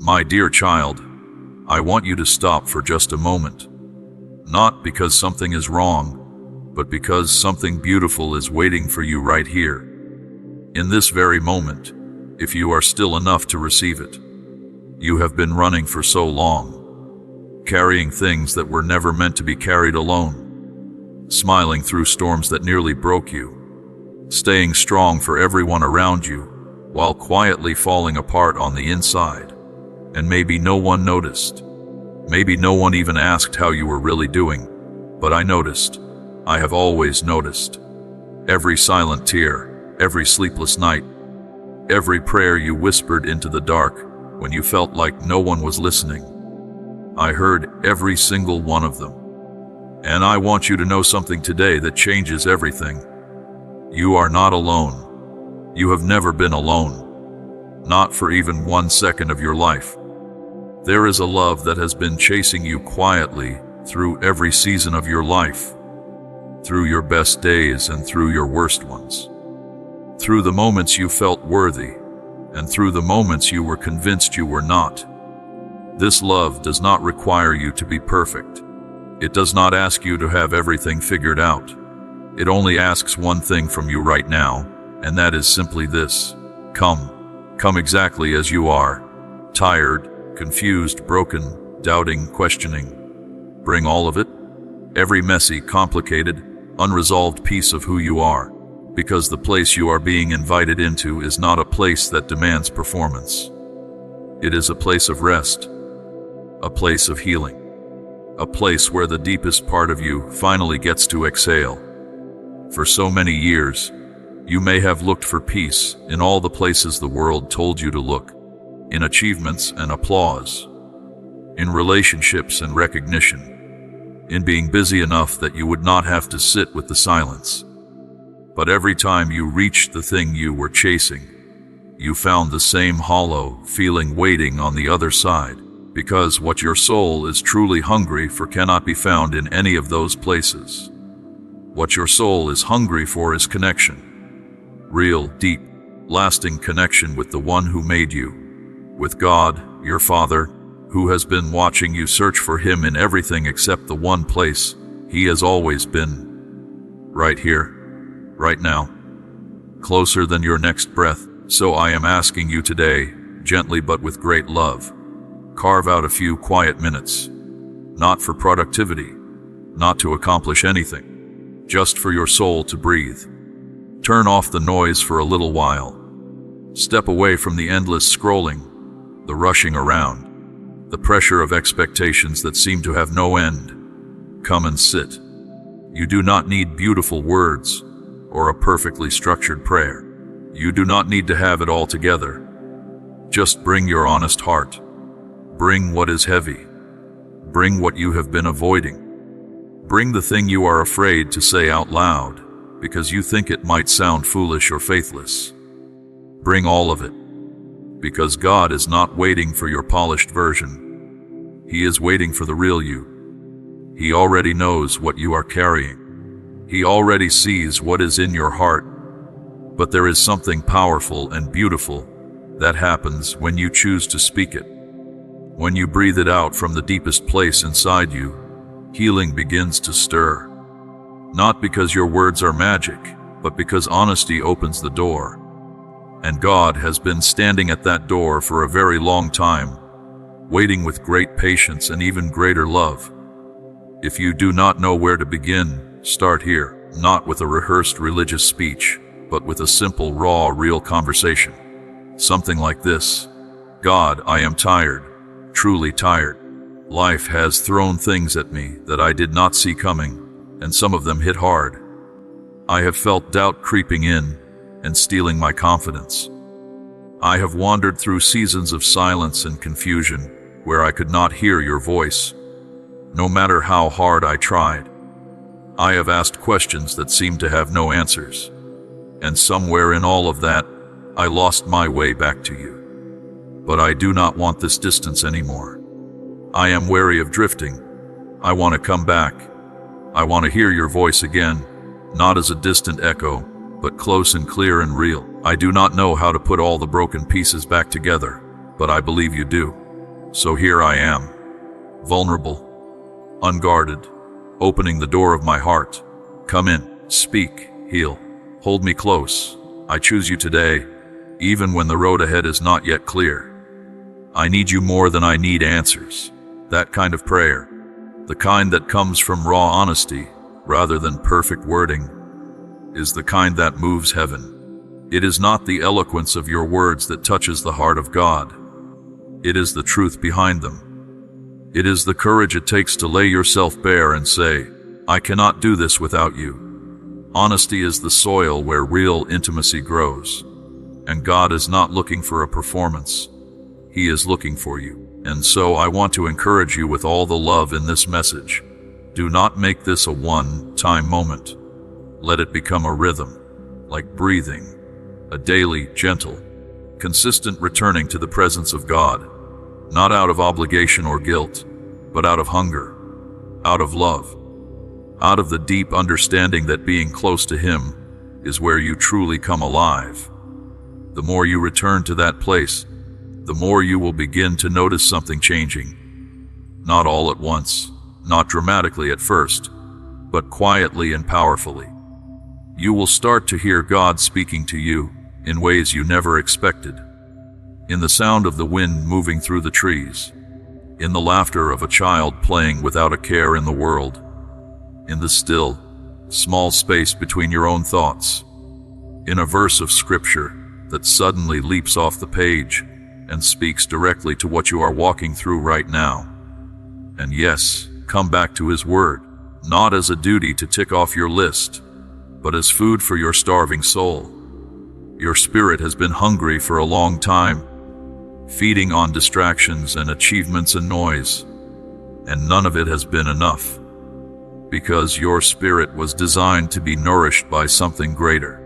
My dear child, I want you to stop for just a moment. Not because something is wrong, but because something beautiful is waiting for you right here. In this very moment, if you are still enough to receive it. You have been running for so long, carrying things that were never meant to be carried alone, smiling through storms that nearly broke you, staying strong for everyone around you, while quietly falling apart on the inside. And maybe no one noticed. Maybe no one even asked how you were really doing. But I noticed. I have always noticed. Every silent tear, every sleepless night, every prayer you whispered into the dark when you felt like no one was listening. I heard every single one of them. And I want you to know something today that changes everything. You are not alone. You have never been alone. Not for even 1 second of your life. There is a love that has been chasing you quietly through every season of your life, through your best days and through your worst ones, through the moments you felt worthy and through the moments you were convinced you were not. This love does not require you to be perfect. It does not ask you to have everything figured out. It only asks one thing from you right now, and that is simply this. Come. Come exactly as you are. Tired, confused, broken, doubting, questioning. Bring all of it. Every messy, complicated, unresolved piece of who you are. Because the place you are being invited into is not a place that demands performance. It is a place of rest. A place of healing. A place where the deepest part of you finally gets to exhale. For so many years, you may have looked for peace in all the places the world told you to look, in achievements and applause, in relationships and recognition, in being busy enough that you would not have to sit with the silence. But every time you reached the thing you were chasing, you found the same hollow feeling waiting on the other side, because what your soul is truly hungry for cannot be found in any of those places. What your soul is hungry for is connection. Real, deep, lasting connection with the one who made you, with God, your Father, who has been watching you search for Him in everything except the one place He has always been. Right here, right now, closer than your next breath. So I am asking you today, gently but with great love, carve out a few quiet minutes, not for productivity, not to accomplish anything, just for your soul to breathe. Turn off the noise for a little while. Step away from the endless scrolling, the rushing around, the pressure of expectations that seem to have no end. Come and sit. You do not need beautiful words or a perfectly structured prayer. You do not need to have it all together. Just bring your honest heart. Bring what is heavy. Bring what you have been avoiding. Bring the thing you are afraid to say out loud because you think it might sound foolish or faithless. Bring all of it, because God is not waiting for your polished version. He is waiting for the real you. He already knows what you are carrying. He already sees what is in your heart. But there is something powerful and beautiful that happens when you choose to speak it. When you breathe it out from the deepest place inside you, healing begins to stir. Not because your words are magic, but because honesty opens the door. And God has been standing at that door for a very long time, waiting with great patience and even greater love. If you do not know where to begin, start here, not with a rehearsed religious speech, but with a simple, raw, real conversation. Something like this. God, I am tired, truly tired. Life has thrown things at me that I did not see coming, and some of them hit hard. I have felt doubt creeping in and stealing my confidence. I have wandered through seasons of silence and confusion where I could not hear your voice, no matter how hard I tried. I have asked questions that seemed to have no answers, and somewhere in all of that, I lost my way back to you. But I do not want this distance anymore. I am wary of drifting. I want to come back. I want to hear your voice again, not as a distant echo, but close and clear and real. I do not know how to put all the broken pieces back together, but I believe you do. So here I am, vulnerable, unguarded, opening the door of my heart. Come in, speak, heal, hold me close. I choose you today, even when the road ahead is not yet clear. I need you more than I need answers. That kind of prayer, the kind that comes from raw honesty rather than perfect wording, is the kind that moves heaven. It is not the eloquence of your words that touches the heart of God. It is the truth behind them. It is the courage it takes to lay yourself bare and say, I cannot do this without you. Honesty is the soil where real intimacy grows. And God is not looking for a performance. He is looking for you. And so I want to encourage you with all the love in this message. Do not make this a one-time moment. Let it become a rhythm, like breathing, a daily, gentle, consistent returning to the presence of God, not out of obligation or guilt, but out of hunger, out of love, out of the deep understanding that being close to Him is where you truly come alive. The more you return to that place, the more you will begin to notice something changing. Not all at once, not dramatically at first, but quietly and powerfully. You will start to hear God speaking to you in ways you never expected. In the sound of the wind moving through the trees, in the laughter of a child playing without a care in the world, in the still, small space between your own thoughts, in a verse of scripture that suddenly leaps off the page and speaks directly to what you are walking through right now. And yes, come back to His Word, not as a duty to tick off your list, but as food for your starving soul. Your spirit has been hungry for a long time, feeding on distractions and achievements and noise, and none of it has been enough, because your spirit was designed to be nourished by something greater.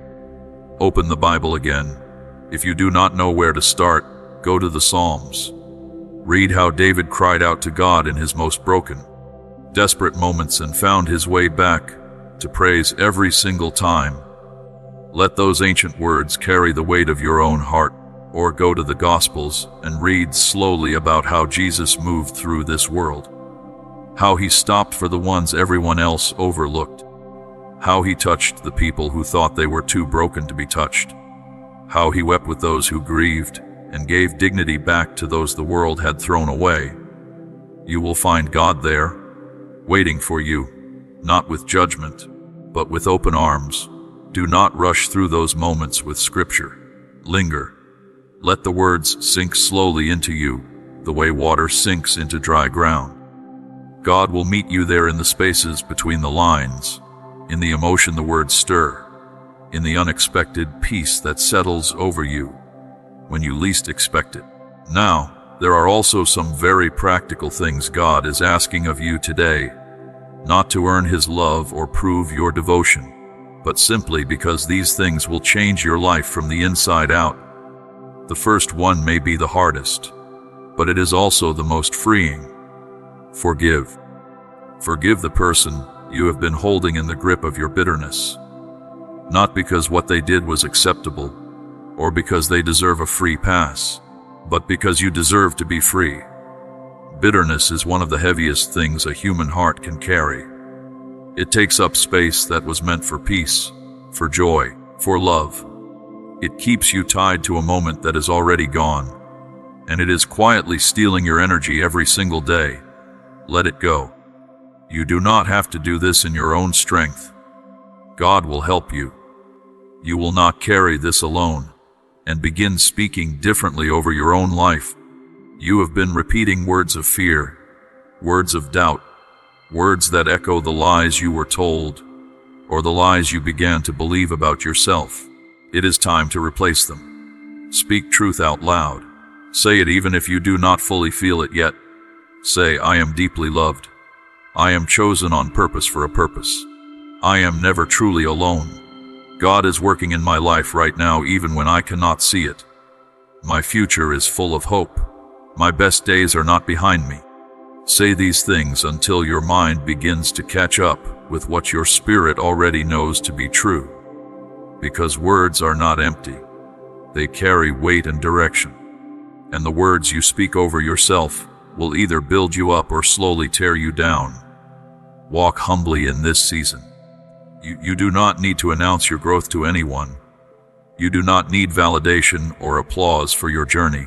Open the Bible again. If you do not know where to start, go to the Psalms. Read how David cried out to God in his most broken, desperate moments and found his way back to praise every single time. Let those ancient words carry the weight of your own heart, or go to the Gospels and read slowly about how Jesus moved through this world, how He stopped for the ones everyone else overlooked, how He touched the people who thought they were too broken to be touched, how He wept with those who grieved and gave dignity back to those the world had thrown away. You will find God there, waiting for you, not with judgment, but with open arms. Do not rush through those moments with scripture. Linger. Let the words sink slowly into you, the way water sinks into dry ground. God will meet you there in the spaces between the lines, in the emotion the words stir, in the unexpected peace that settles over you when you least expect it. Now, there are also some very practical things God is asking of you today, not to earn His love or prove your devotion, but simply because these things will change your life from the inside out. The first one may be the hardest, but it is also the most freeing. Forgive. Forgive the person you have been holding in the grip of your bitterness, not because what they did was acceptable, or because they deserve a free pass, but because you deserve to be free. Bitterness is one of the heaviest things a human heart can carry. It takes up space that was meant for peace, for joy, for love. It keeps you tied to a moment that is already gone, and it is quietly stealing your energy every single day. Let it go. You do not have to do this in your own strength. God will help you. You will not carry this alone, and begin speaking differently over your own life. You have been repeating words of fear, words of doubt, words that echo the lies you were told, or the lies you began to believe about yourself. It is time to replace them. Speak truth out loud. Say it even if you do not fully feel it yet. Say, I am deeply loved. I am chosen on purpose for a purpose. I am never truly alone. God is working in my life right now even when I cannot see it. My future is full of hope. My best days are not behind me. Say these things until your mind begins to catch up with what your spirit already knows to be true. Because words are not empty. They carry weight and direction. And the words you speak over yourself will either build you up or slowly tear you down. Walk humbly in this season. You do not need to announce your growth to anyone. You do not need validation or applause for your journey.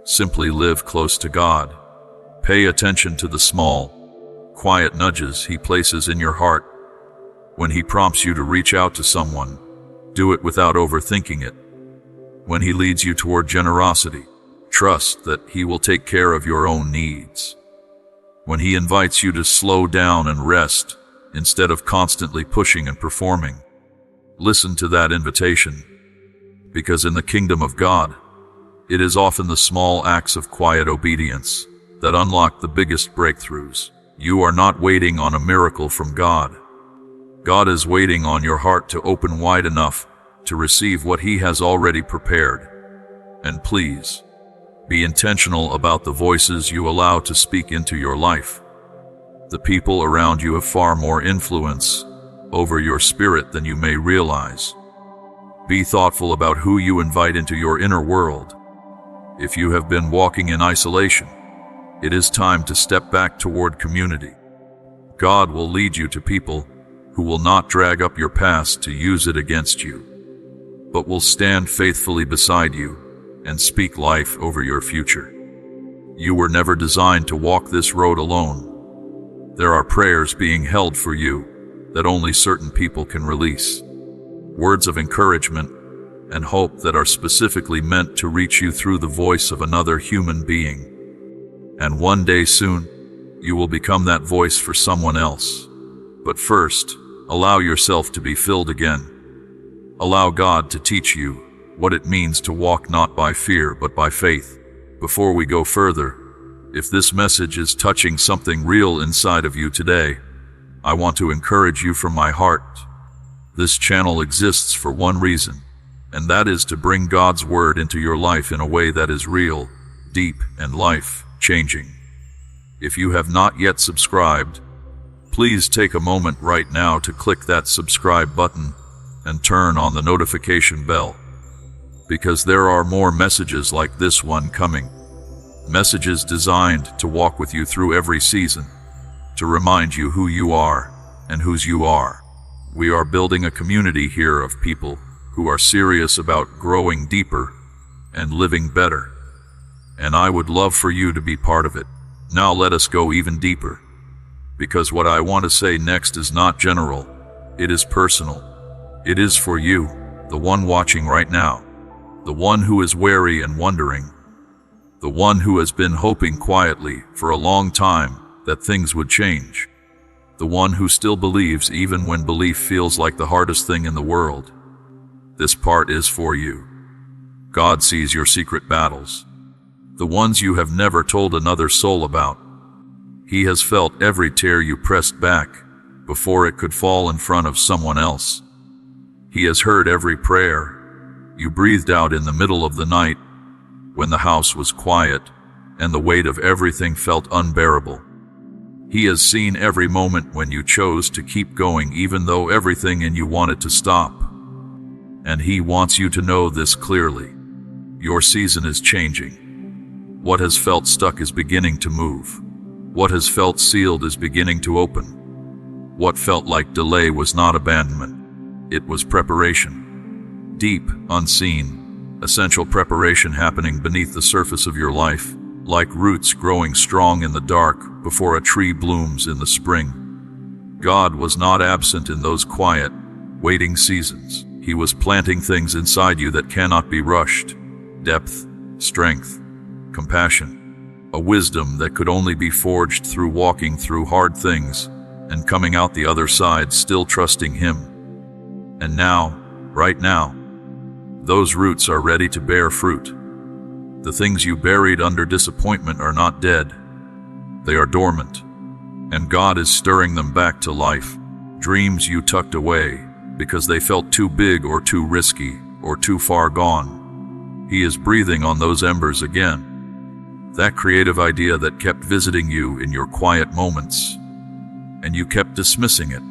Simply live close to God. Pay attention to the small, quiet nudges He places in your heart. When He prompts you to reach out to someone, do it without overthinking it. When He leads you toward generosity, trust that He will take care of your own needs. When He invites you to slow down and rest, instead of constantly pushing and performing, listen to that invitation. Because in the kingdom of God, it is often the small acts of quiet obedience that unlock the biggest breakthroughs. You are not waiting on a miracle from God. God is waiting on your heart to open wide enough to receive what He has already prepared. And please, be intentional about the voices you allow to speak into your life. The people around you have far more influence over your spirit than you may realize. Be thoughtful about who you invite into your inner world. If you have been walking in isolation, it is time to step back toward community. God will lead you to people who will not drag up your past to use it against you, but will stand faithfully beside you and speak life over your future. You were never designed to walk this road alone. There are prayers being held for you that only certain people can release. Words of encouragement and hope that are specifically meant to reach you through the voice of another human being. And one day soon, you will become that voice for someone else. But first, allow yourself to be filled again. Allow God to teach you what it means to walk not by fear but by faith. Before we go further, if this message is touching something real inside of you today, I want to encourage you from my heart. This channel exists for one reason, and that is to bring God's Word into your life in a way that is real, deep, and life-changing. If you have not yet subscribed, please take a moment right now to click that subscribe button and turn on the notification bell, because there are more messages like this one coming. Messages designed to walk with you through every season, to remind you who you are and whose you are. We are building a community here of people who are serious about growing deeper and living better, and I would love for you to be part of it. Now let us go even deeper, because what I want to say next is not general, it is personal. It is for you, the one watching right now, the one who is wary and wondering, the one who has been hoping quietly for a long time that things would change, the one who still believes even when belief feels like the hardest thing in the world. This part is for you. God sees your secret battles, the ones you have never told another soul about. He has felt every tear you pressed back before it could fall in front of someone else. He has heard every prayer you breathed out in the middle of the night when the house was quiet and the weight of everything felt unbearable. He has seen every moment when you chose to keep going even though everything in you wanted to stop. And He wants you to know this clearly. Your season is changing. What has felt stuck is beginning to move. What has felt sealed is beginning to open. What felt like delay was not abandonment. It was preparation. Deep, unseen, essential preparation happening beneath the surface of your life, like roots growing strong in the dark before a tree blooms in the spring. God was not absent in those quiet, waiting seasons. He was planting things inside you that cannot be rushed. Depth, strength, compassion, a wisdom that could only be forged through walking through hard things and coming out the other side still trusting Him. And now, right now, those roots are ready to bear fruit. The things you buried under disappointment are not dead. They are dormant, and God is stirring them back to life. Dreams you tucked away because they felt too big or too risky or too far gone. He is breathing on those embers again. That creative idea that kept visiting you in your quiet moments, and you kept dismissing it.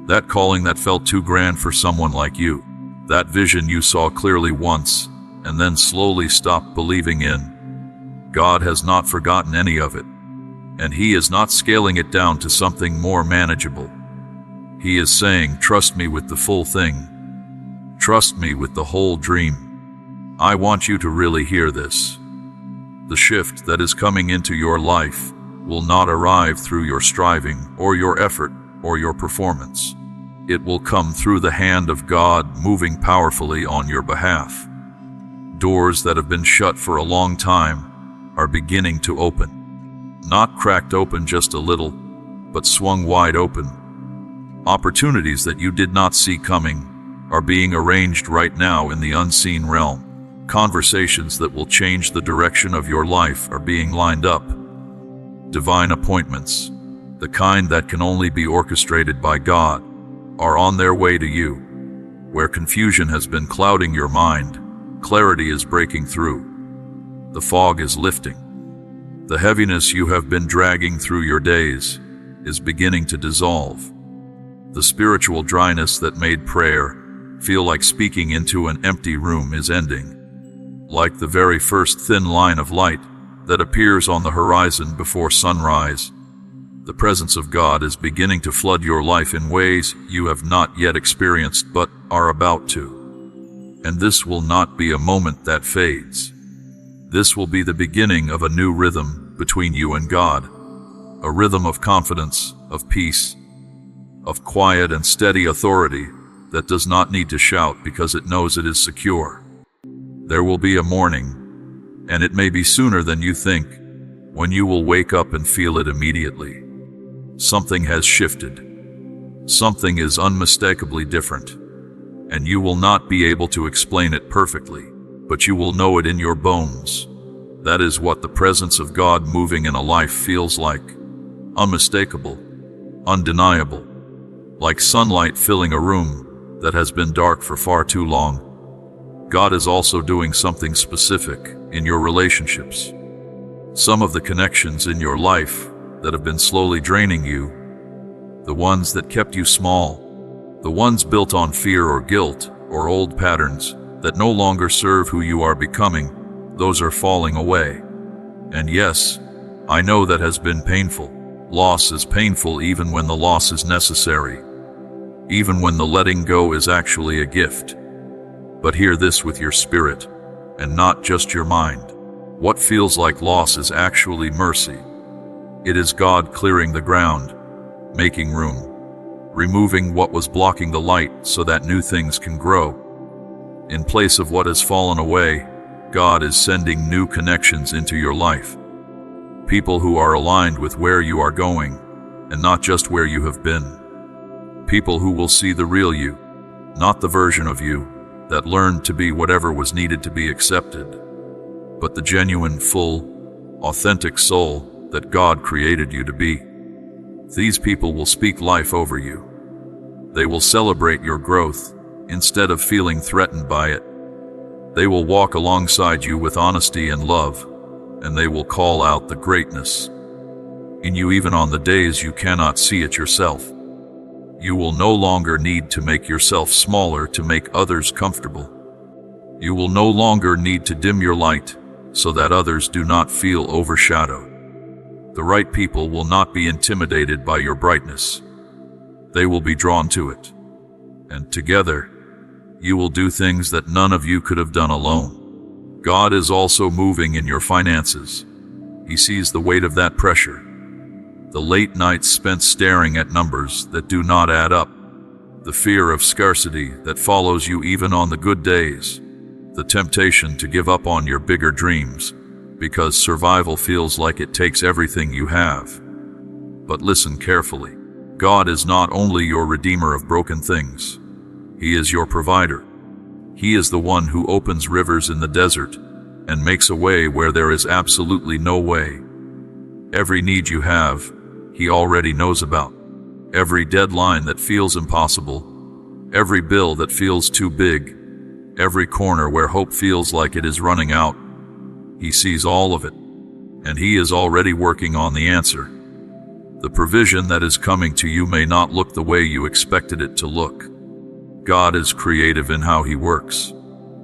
That calling that felt too grand for someone like you. That vision you saw clearly once, and then slowly stopped believing in. God has not forgotten any of it, and He is not scaling it down to something more manageable. He is saying, trust me with the full thing. Trust me with the whole dream. I want you to really hear this. The shift that is coming into your life will not arrive through your striving or your effort or your performance. It will come through the hand of God moving powerfully on your behalf. Doors that have been shut for a long time are beginning to open. Not cracked open just a little, but swung wide open. Opportunities that you did not see coming are being arranged right now in the unseen realm. Conversations that will change the direction of your life are being lined up. Divine appointments, the kind that can only be orchestrated by God, are on their way to you. Where confusion has been clouding your mind, clarity is breaking through. The fog is lifting. The heaviness you have been dragging through your days is beginning to dissolve. The spiritual dryness that made prayer feel like speaking into an empty room is ending. Like the very first thin line of light that appears on the horizon before sunrise, the presence of God is beginning to flood your life in ways you have not yet experienced but are about to. And this will not be a moment that fades. This will be the beginning of a new rhythm between you and God, a rhythm of confidence, of peace, of quiet and steady authority that does not need to shout because it knows it is secure. There will be a morning, and it may be sooner than you think, when you will wake up and feel it immediately. Something has shifted. Something is unmistakably different, and you will not be able to explain it perfectly, but you will know it in your bones. That is what the presence of God moving in a life feels like. Unmistakable, undeniable, like sunlight filling a room that has been dark for far too long. God is also doing something specific in your relationships. Some of the connections in your life that have been slowly draining you, the ones that kept you small, the ones built on fear or guilt or old patterns that no longer serve who you are becoming, those are falling away. And yes, I know that has been painful. Loss is painful even when the loss is necessary, even when the letting go is actually a gift. But hear this with your spirit, and not just your mind. What feels like loss is actually mercy. It is God clearing the ground, making room, removing what was blocking the light so that new things can grow. In place of what has fallen away, God is sending new connections into your life. People who are aligned with where you are going, and not just where you have been. People who will see the real you, not the version of you that learned to be whatever was needed to be accepted, but the genuine, full, authentic soul that God created you to be. These people will speak life over you. They will celebrate your growth instead of feeling threatened by it. They will walk alongside you with honesty and love, and they will call out the greatness in you even on the days you cannot see it yourself. You will no longer need to make yourself smaller to make others comfortable. You will no longer need to dim your light so that others do not feel overshadowed. The right people will not be intimidated by your brightness. They will be drawn to it. And together, you will do things that none of you could have done alone. God is also moving in your finances. He sees the weight of that pressure. The late nights spent staring at numbers that do not add up. The fear of scarcity that follows you even on the good days. The temptation to give up on your bigger dreams because survival feels like it takes everything you have. But listen carefully. God is not only your redeemer of broken things. He is your provider. He is the one who opens rivers in the desert and makes a way where there is absolutely no way. Every need you have, He already knows about. Every deadline that feels impossible, every bill that feels too big, every corner where hope feels like it is running out, He sees all of it, and He is already working on the answer. The provision that is coming to you may not look the way you expected it to look. God is creative in how He works.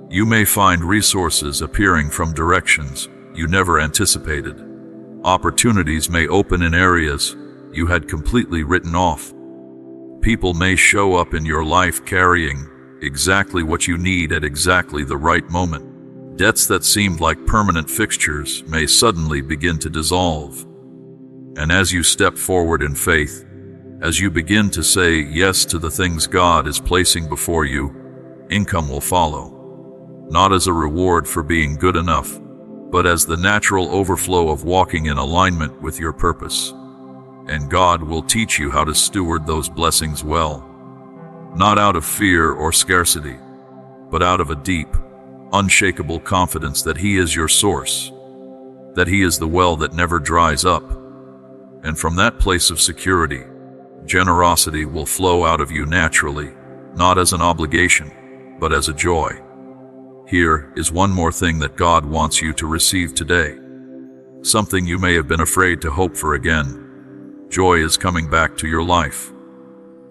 You may find resources appearing from directions you never anticipated. Opportunities may open in areas you had completely written off. People may show up in your life carrying exactly what you need at exactly the right moment. Debts that seemed like permanent fixtures may suddenly begin to dissolve. And as you step forward in faith, as you begin to say yes to the things God is placing before you, income will follow. Not as a reward for being good enough, but as the natural overflow of walking in alignment with your purpose. And God will teach you how to steward those blessings well, not out of fear or scarcity, but out of a deep, unshakable confidence that He is your source, that He is the well that never dries up. And from that place of security, generosity will flow out of you naturally, not as an obligation, but as a joy. Here is one more thing that God wants you to receive today. Something you may have been afraid to hope for again. Joy is coming back to your life.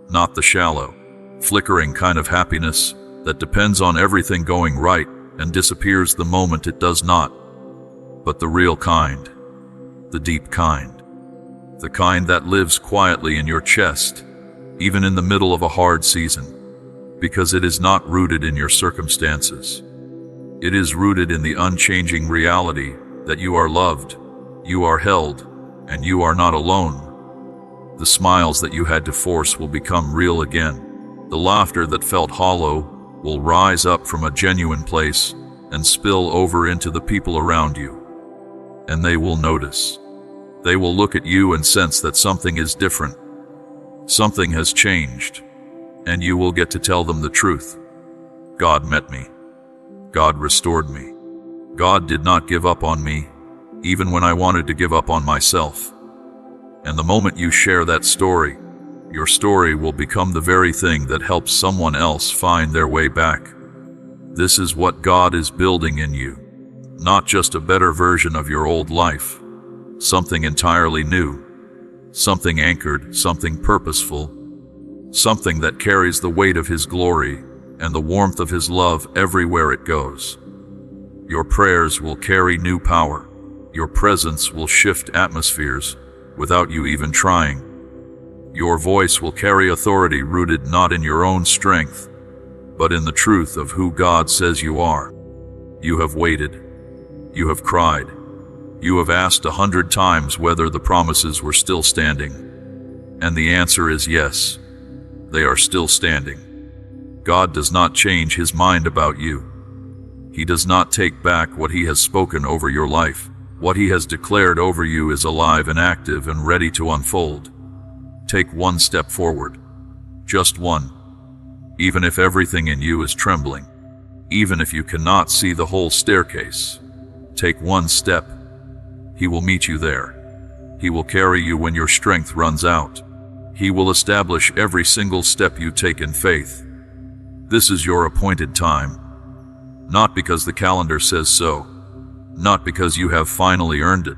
Not the shallow, flickering kind of happiness that depends on everything going right and disappears the moment it does not, but the real kind, the deep kind, the kind that lives quietly in your chest, even in the middle of a hard season, because it is not rooted in your circumstances. It is rooted in the unchanging reality that you are loved, you are held, and you are not alone. The smiles that you had to force will become real again. The laughter that felt hollow will rise up from a genuine place and spill over into the people around you. And they will notice. They will look at you and sense that something is different. Something has changed. And you will get to tell them the truth. God met me. God restored me. God did not give up on me, even when I wanted to give up on myself. And the moment you share that story, your story will become the very thing that helps someone else find their way back. This is what God is building in you. Not just a better version of your old life. Something entirely new. Something anchored, something purposeful. Something that carries the weight of His glory and the warmth of His love everywhere it goes. Your prayers will carry new power. Your presence will shift atmospheres without you even trying. Your voice will carry authority rooted not in your own strength, but in the truth of who God says you are. You have waited. You have cried. You have asked 100 times whether the promises were still standing. And the answer is yes. They are still standing. God does not change His mind about you. He does not take back what He has spoken over your life. What He has declared over you is alive and active and ready to unfold. Take one step forward. Just one. Even if everything in you is trembling. Even if you cannot see the whole staircase. Take one step. He will meet you there. He will carry you when your strength runs out. He will establish every single step you take in faith. This is your appointed time. Not because the calendar says so. Not because you have finally earned it,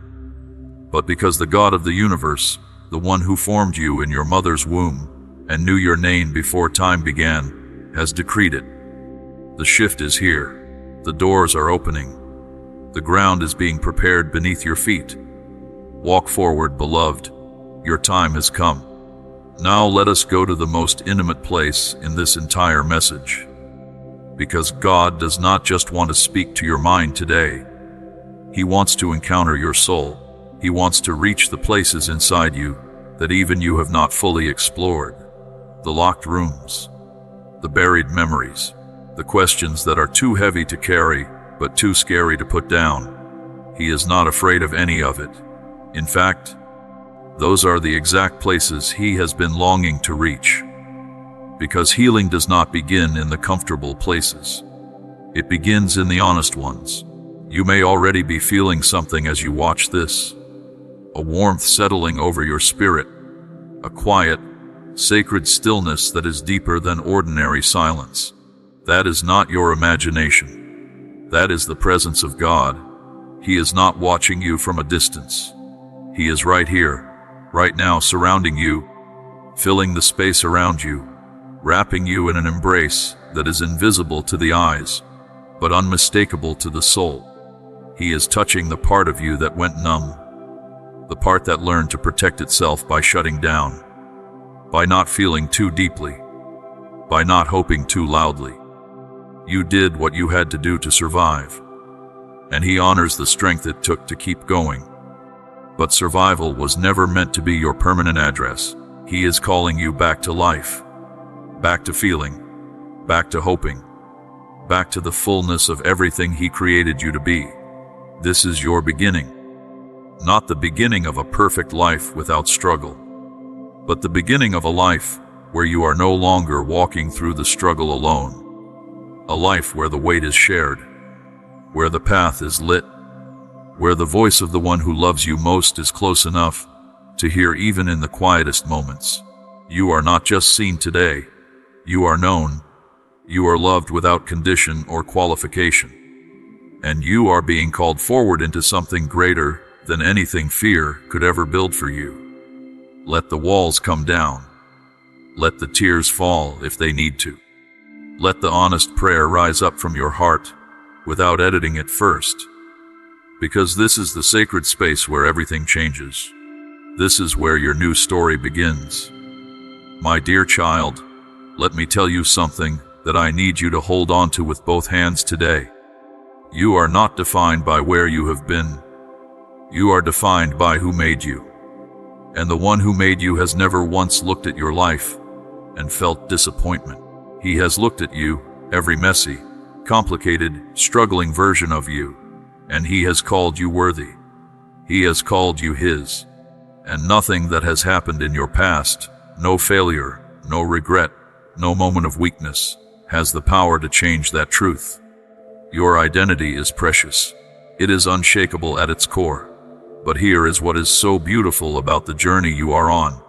but because the God of the universe, the one who formed you in your mother's womb and knew your name before time began, has decreed it. The shift is here. The doors are opening. The ground is being prepared beneath your feet. Walk forward, beloved. Your time has come. Now let us go to the most intimate place in this entire message. Because God does not just want to speak to your mind today. He wants to encounter your soul. He wants to reach the places inside you that even you have not fully explored. The locked rooms, the buried memories, the questions that are too heavy to carry but too scary to put down. He is not afraid of any of it. In fact, those are the exact places He has been longing to reach. Because healing does not begin in the comfortable places. It begins in the honest ones. You may already be feeling something as you watch this. A warmth settling over your spirit. A quiet, sacred stillness that is deeper than ordinary silence. That is not your imagination. That is the presence of God. He is not watching you from a distance. He is right here, right now, surrounding you, filling the space around you, wrapping you in an embrace that is invisible to the eyes, but unmistakable to the soul. He is touching the part of you that went numb, the part that learned to protect itself by shutting down, by not feeling too deeply, by not hoping too loudly. You did what you had to do to survive, and he honors the strength it took to keep going. But survival was never meant to be your permanent address. He is calling you back to life, back to feeling, back to hoping, back to the fullness of everything he created you to be. This is your beginning. Not the beginning of a perfect life without struggle, but the beginning of a life where you are no longer walking through the struggle alone. A life where the weight is shared, where the path is lit, where the voice of the one who loves you most is close enough to hear even in the quietest moments. You are not just seen today, you are known, you are loved without condition or qualification, and you are being called forward into something greater than anything fear could ever build for you. Let the walls come down. Let the tears fall if they need to. Let the honest prayer rise up from your heart without editing it first. Because this is the sacred space where everything changes. This is where your new story begins. My dear child, let me tell you something that I need you to hold on to with both hands today. You are not defined by where you have been. You are defined by who made you. And the one who made you has never once looked at your life and felt disappointment. He has looked at you, every messy, complicated, struggling version of you, and he has called you worthy. He has called you his. And nothing that has happened in your past, no failure, no regret, no moment of weakness, has the power to change that truth. Your identity is precious. It is unshakable at its core. But here is what is so beautiful about the journey you are on.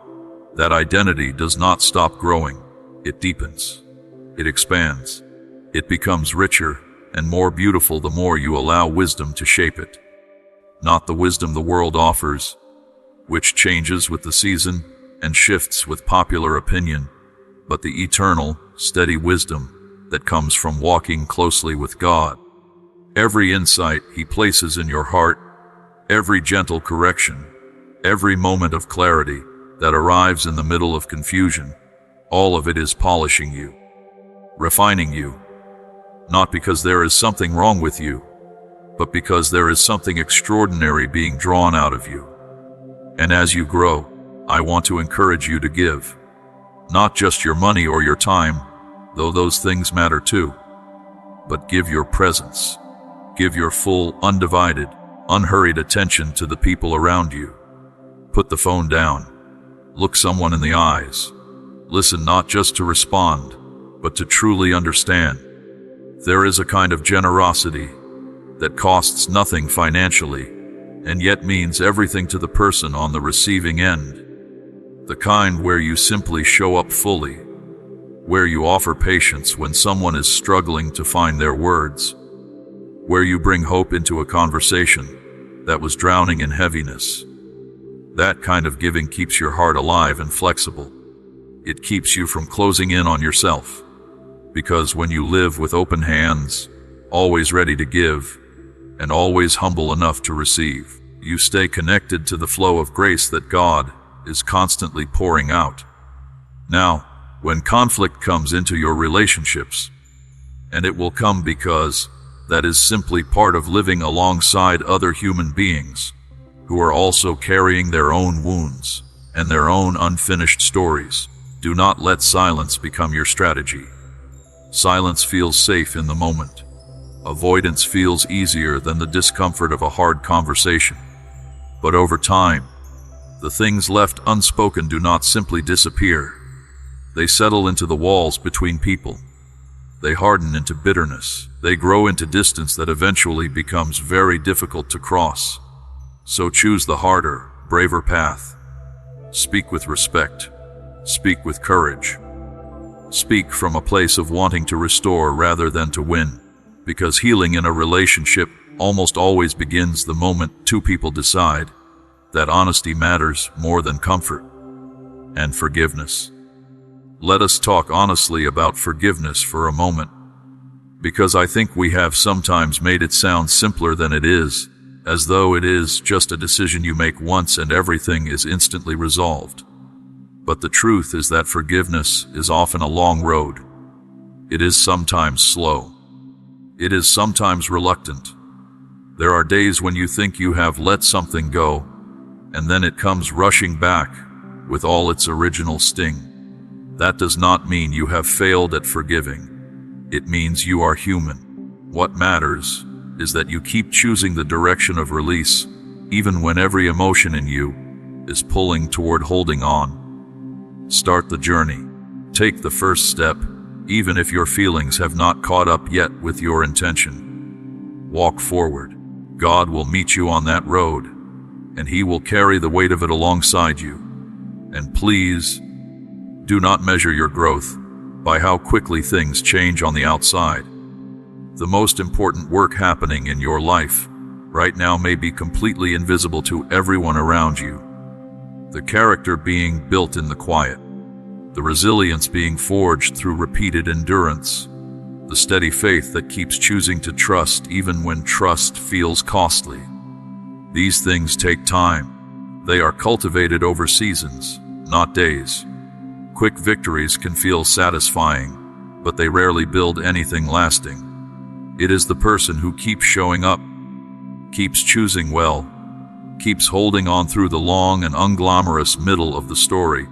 That identity does not stop growing. It deepens. It expands. It becomes richer and more beautiful the more you allow wisdom to shape it. Not the wisdom the world offers, which changes with the season and shifts with popular opinion, but the eternal, steady wisdom that comes from walking closely with God. Every insight he places in your heart, every gentle correction, every moment of clarity that arrives in the middle of confusion, all of it is polishing you, refining you, not because there is something wrong with you, but because there is something extraordinary being drawn out of you. And as you grow, I want to encourage you to give, not just your money or your time, though those things matter too, but give your presence. Give your full, undivided, unhurried attention to the people around you. Put the phone down. Look someone in the eyes. Listen not just to respond, but to truly understand. There is a kind of generosity that costs nothing financially, and yet means everything to the person on the receiving end. The kind where you simply show up fully, where you offer patience when someone is struggling to find their words, where you bring hope into a conversation that was drowning in heaviness. That kind of giving keeps your heart alive and flexible. It keeps you from closing in on yourself. Because when you live with open hands, always ready to give, and always humble enough to receive, you stay connected to the flow of grace that God is constantly pouring out. Now, when conflict comes into your relationships, and it will come because that is simply part of living alongside other human beings who are also carrying their own wounds and their own unfinished stories, do not let silence become your strategy. Silence feels safe in the moment. Avoidance feels easier than the discomfort of a hard conversation. But over time, the things left unspoken do not simply disappear. They settle into the walls between people. They harden into bitterness. They grow into distance that eventually becomes very difficult to cross. So choose the harder, braver path. Speak with respect. Speak with courage. Speak from a place of wanting to restore rather than to win. Because healing in a relationship almost always begins the moment two people decide that honesty matters more than comfort and forgiveness. Let us talk honestly about forgiveness for a moment. Because I think we have sometimes made it sound simpler than it is, as though it is just a decision you make once and everything is instantly resolved. But the truth is that forgiveness is often a long road. It is sometimes slow. It is sometimes reluctant. There are days when you think you have let something go, and then it comes rushing back with all its original sting. That does not mean you have failed at forgiving. It means you are human. What matters is that you keep choosing the direction of release, even when every emotion in you is pulling toward holding on. Start the journey. Take the first step, even if your feelings have not caught up yet with your intention. Walk forward. God will meet you on that road, and He will carry the weight of it alongside you. And please, do not measure your growth by how quickly things change on the outside. The most important work happening in your life right now may be completely invisible to everyone around you. The character being built in the quiet, the resilience being forged through repeated endurance, the steady faith that keeps choosing to trust even when trust feels costly. These things take time. They are cultivated over seasons, not days. Quick victories can feel satisfying, but they rarely build anything lasting. It is the person who keeps showing up, keeps choosing well, keeps holding on through the long and unglamorous middle of the story.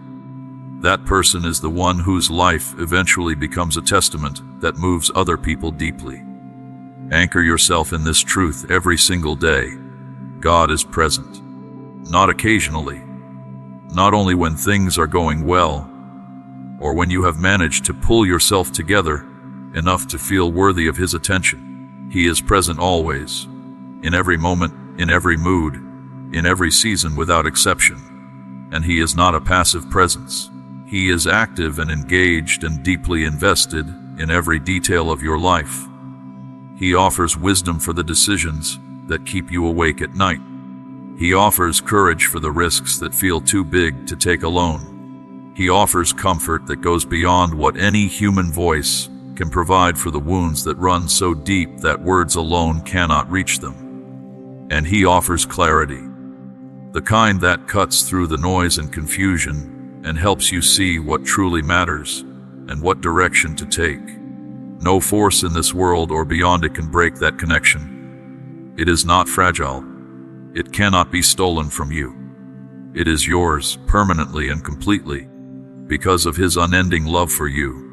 That person is the one whose life eventually becomes a testament that moves other people deeply. Anchor yourself in this truth every single day. God is present, not occasionally, not only when things are going well, or when you have managed to pull yourself together enough to feel worthy of His attention. He is present always, in every moment, in every mood, in every season without exception. And He is not a passive presence. He is active and engaged and deeply invested in every detail of your life. He offers wisdom for the decisions that keep you awake at night. He offers courage for the risks that feel too big to take alone. He offers comfort that goes beyond what any human voice can provide for the wounds that run so deep that words alone cannot reach them. And He offers clarity, the kind that cuts through the noise and confusion and helps you see what truly matters and what direction to take. No force in this world or beyond it can break that connection. It is not fragile. It cannot be stolen from you. It is yours permanently and completely because of His unending love for you.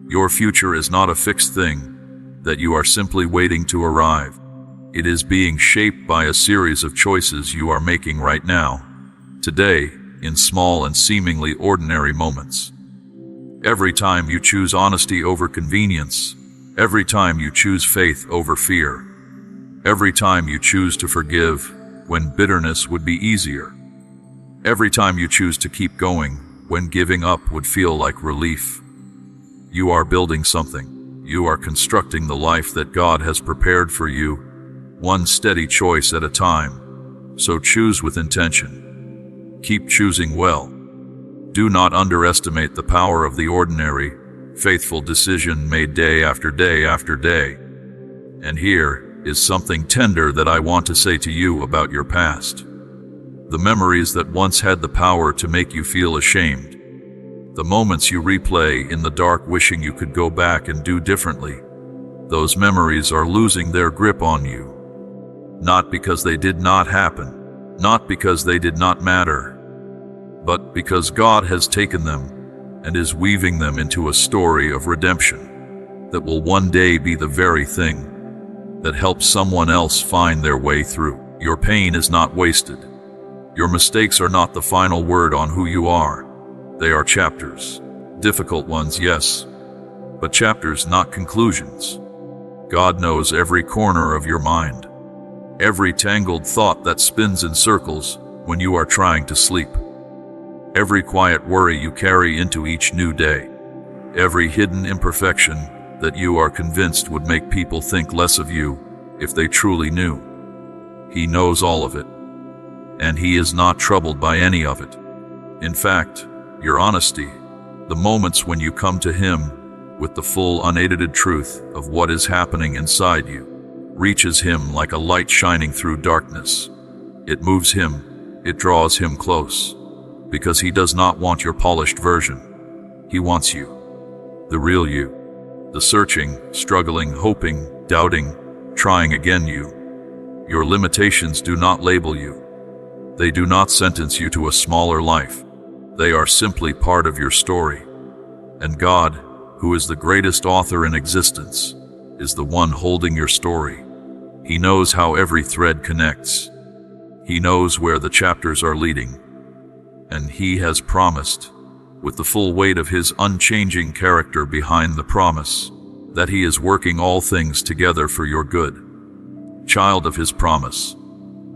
Your future is not a fixed thing that you are simply waiting to arrive. It is being shaped by a series of choices you are making right now, today, in small and seemingly ordinary moments. Every time you choose honesty over convenience, every time you choose faith over fear, every time you choose to forgive when bitterness would be easier, every time you choose to keep going when giving up would feel like relief, you are building something. You are constructing the life that God has prepared for you, one steady choice at a time. So choose with intention. Keep choosing well. Do not underestimate the power of the ordinary, faithful decision made day after day after day. And here is something tender that I want to say to you about your past. The memories that once had the power to make you feel ashamed. The moments you replay in the dark wishing you could go back and do differently. Those memories are losing their grip on you. Not because they did not happen, not because they did not matter, but because God has taken them and is weaving them into a story of redemption that will one day be the very thing that helps someone else find their way through. Your pain is not wasted. Your mistakes are not the final word on who you are. They are chapters. Difficult ones, yes, but chapters, not conclusions. God knows every corner of your mind, every tangled thought that spins in circles when you are trying to sleep, every quiet worry you carry into each new day, every hidden imperfection that you are convinced would make people think less of you if they truly knew. He knows all of it, and He is not troubled by any of it. In fact, your honesty, the moments when you come to Him with the full unedited truth of what is happening inside you, reaches him like a light shining through darkness. It moves him, it draws him close, because he does not want your polished version. He wants you, the real you, the searching, struggling, hoping, doubting, trying again you. Your limitations do not label you. They do not sentence you to a smaller life. They are simply part of your story. And God, who is the greatest author in existence, is the one holding your story. He knows how every thread connects. He knows where the chapters are leading. And he has promised, with the full weight of his unchanging character behind the promise, that he is working all things together for your good. Child of his promise,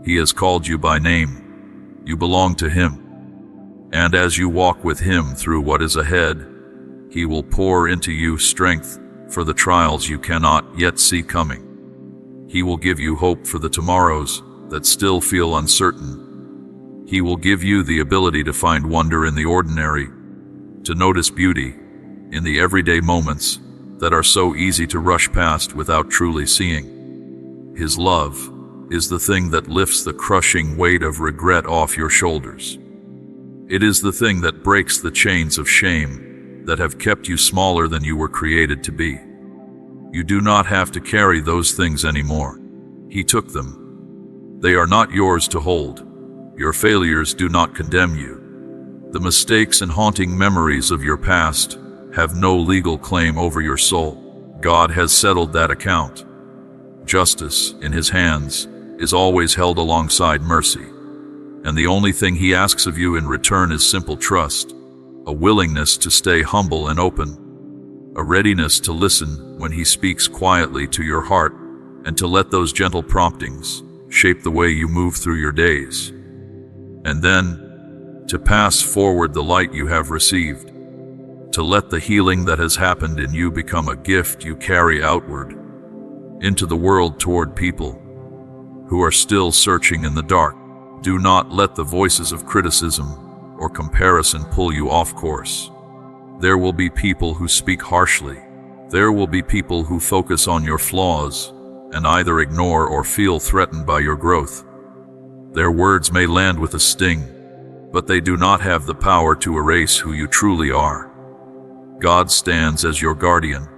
he has called you by name. You belong to him. And as you walk with him through what is ahead, he will pour into you strength for the trials you cannot yet see coming. He will give you hope for the tomorrows that still feel uncertain. He will give you the ability to find wonder in the ordinary, to notice beauty in the everyday moments that are so easy to rush past without truly seeing. His love is the thing that lifts the crushing weight of regret off your shoulders. It is the thing that breaks the chains of shame that have kept you smaller than you were created to be. You do not have to carry those things anymore. He took them. They are not yours to hold. Your failures do not condemn you. The mistakes and haunting memories of your past have no legal claim over your soul. God has settled that account. Justice, in his hands, is always held alongside mercy. And the only thing he asks of you in return is simple trust, a willingness to stay humble and open, a readiness to listen when he speaks quietly to your heart, and to let those gentle promptings shape the way you move through your days. And then, to pass forward the light you have received, to let the healing that has happened in you become a gift you carry outward, into the world toward people who are still searching in the dark. Do not let the voices of criticism or comparison pull you off course. There will be people who speak harshly. There will be people who focus on your flaws and either ignore or feel threatened by your growth. Their words may land with a sting, but they do not have the power to erase who you truly are. God stands as your guardian.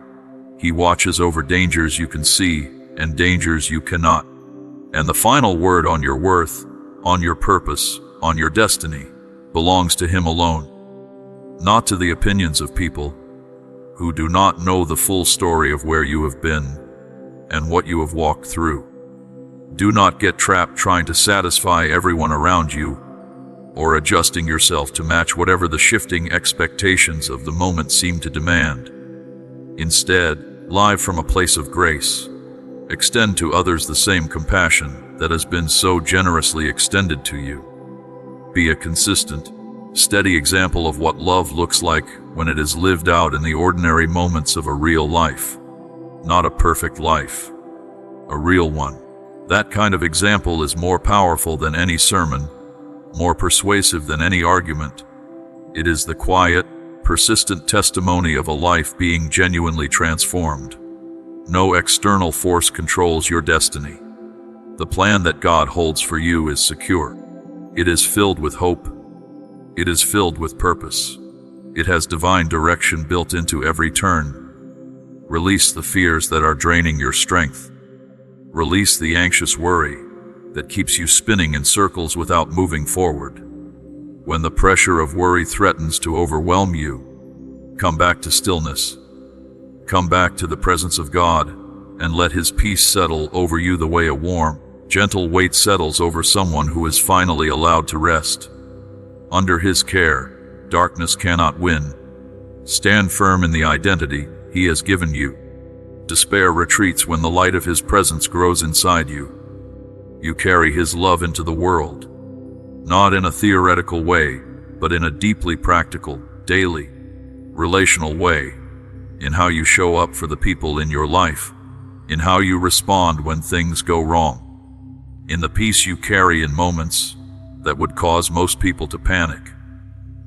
He watches over dangers you can see and dangers you cannot. And the final word on your worth, on your purpose, on your destiny, belongs to him alone, not to the opinions of people who do not know the full story of where you have been and what you have walked through. Do not get trapped trying to satisfy everyone around you or adjusting yourself to match whatever the shifting expectations of the moment seem to demand. Instead, live from a place of grace, extend to others the same compassion that has been so generously extended to you. Be a consistent, steady example of what love looks like when it is lived out in the ordinary moments of a real life. Not a perfect life, a real one. That kind of example is more powerful than any sermon, more persuasive than any argument. It is the quiet, persistent testimony of a life being genuinely transformed. No external force controls your destiny. The plan that God holds for you is secure. It is filled with hope. It is filled with purpose. It has divine direction built into every turn. Release the fears that are draining your strength. Release the anxious worry that keeps you spinning in circles without moving forward. When the pressure of worry threatens to overwhelm you, come back to stillness. Come back to the presence of God and let his peace settle over you the way a warm, gentle weight settles over someone who is finally allowed to rest. Under his care, darkness cannot win. Stand firm in the identity he has given you. Despair retreats when the light of his presence grows inside you. You carry his love into the world, not in a theoretical way, but in a deeply practical, daily, relational way, in how you show up for the people in your life, in how you respond when things go wrong, in the peace you carry in moments that would cause most people to panic,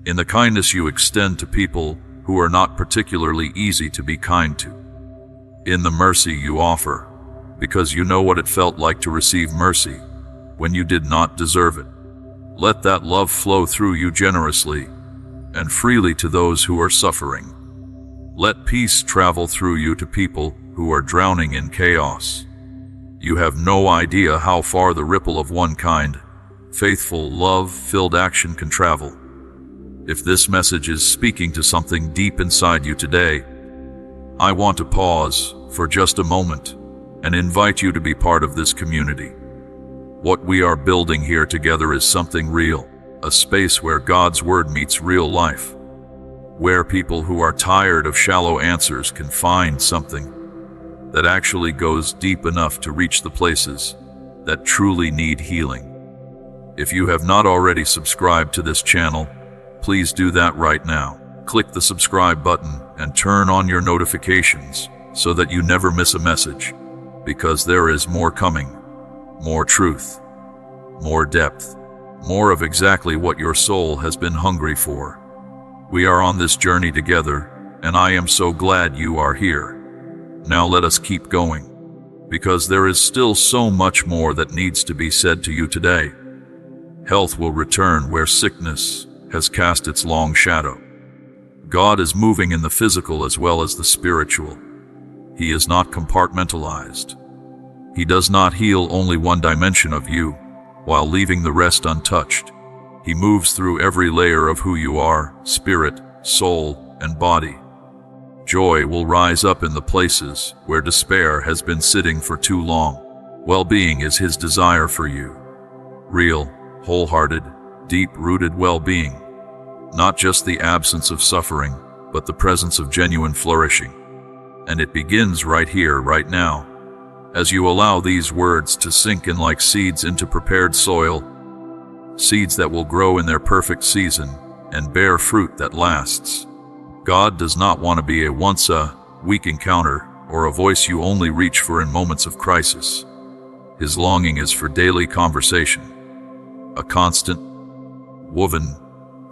in the kindness you extend to people who are not particularly easy to be kind to. In the mercy you offer, because you know what it felt like to receive mercy when you did not deserve it. Let that love flow through you generously and freely to those who are suffering. Let peace travel through you to people who are drowning in chaos. You have no idea how far the ripple of one kind, faithful, love-filled action can travel. If this message is speaking to something deep inside you today, I want to pause for just a moment and invite you to be part of this community. What we are building here together is something real, a space where God's Word meets real life, where people who are tired of shallow answers can find something that actually goes deep enough to reach the places that truly need healing. If you have not already subscribed to this channel, please do that right now. Click the subscribe button and turn on your notifications so that you never miss a message, because there is more coming, more truth, more depth, more of exactly what your soul has been hungry for. We are on this journey together, and I am so glad you are here. Now let us keep going, because there is still so much more that needs to be said to you today. Health will return where sickness has cast its long shadow. God is moving in the physical as well as the spiritual. He is not compartmentalized. He does not heal only one dimension of you, while leaving the rest untouched. He moves through every layer of who you are, spirit, soul, and body. Joy will rise up in the places where despair has been sitting for too long. Well-being is His desire for you. Real, wholehearted, deep-rooted well-being. Not just the absence of suffering, but the presence of genuine flourishing. And it begins right here, right now, as you allow these words to sink in like seeds into prepared soil, seeds that will grow in their perfect season and bear fruit that lasts. God does not want to be a once-a-week encounter or a voice you only reach for in moments of crisis. His longing is for daily conversation, a constant, woven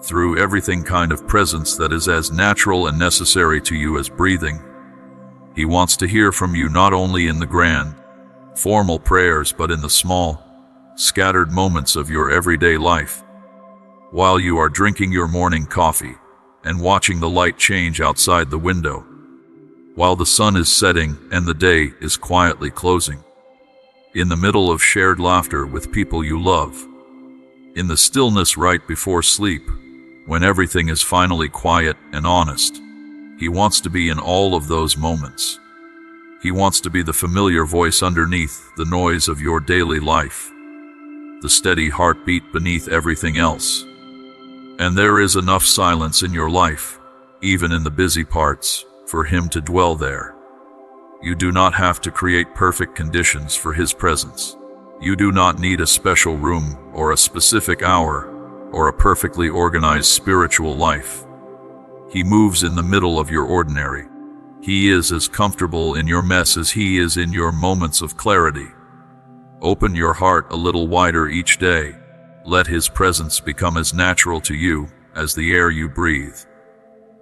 through everything kind of presence that is as natural and necessary to you as breathing. He wants to hear from you not only in the grand, formal prayers, but in the small, scattered moments of your everyday life. While you are drinking your morning coffee and watching the light change outside the window, while the sun is setting and the day is quietly closing, in the middle of shared laughter with people you love, in the stillness right before sleep, when everything is finally quiet and honest. He wants to be in all of those moments. He wants to be the familiar voice underneath the noise of your daily life, the steady heartbeat beneath everything else. And there is enough silence in your life, even in the busy parts, for Him to dwell there. You do not have to create perfect conditions for His presence. You do not need a special room or a specific hour or a perfectly organized spiritual life. He moves in the middle of your ordinary. He is as comfortable in your mess as He is in your moments of clarity. Open your heart a little wider each day. Let His presence become as natural to you as the air you breathe,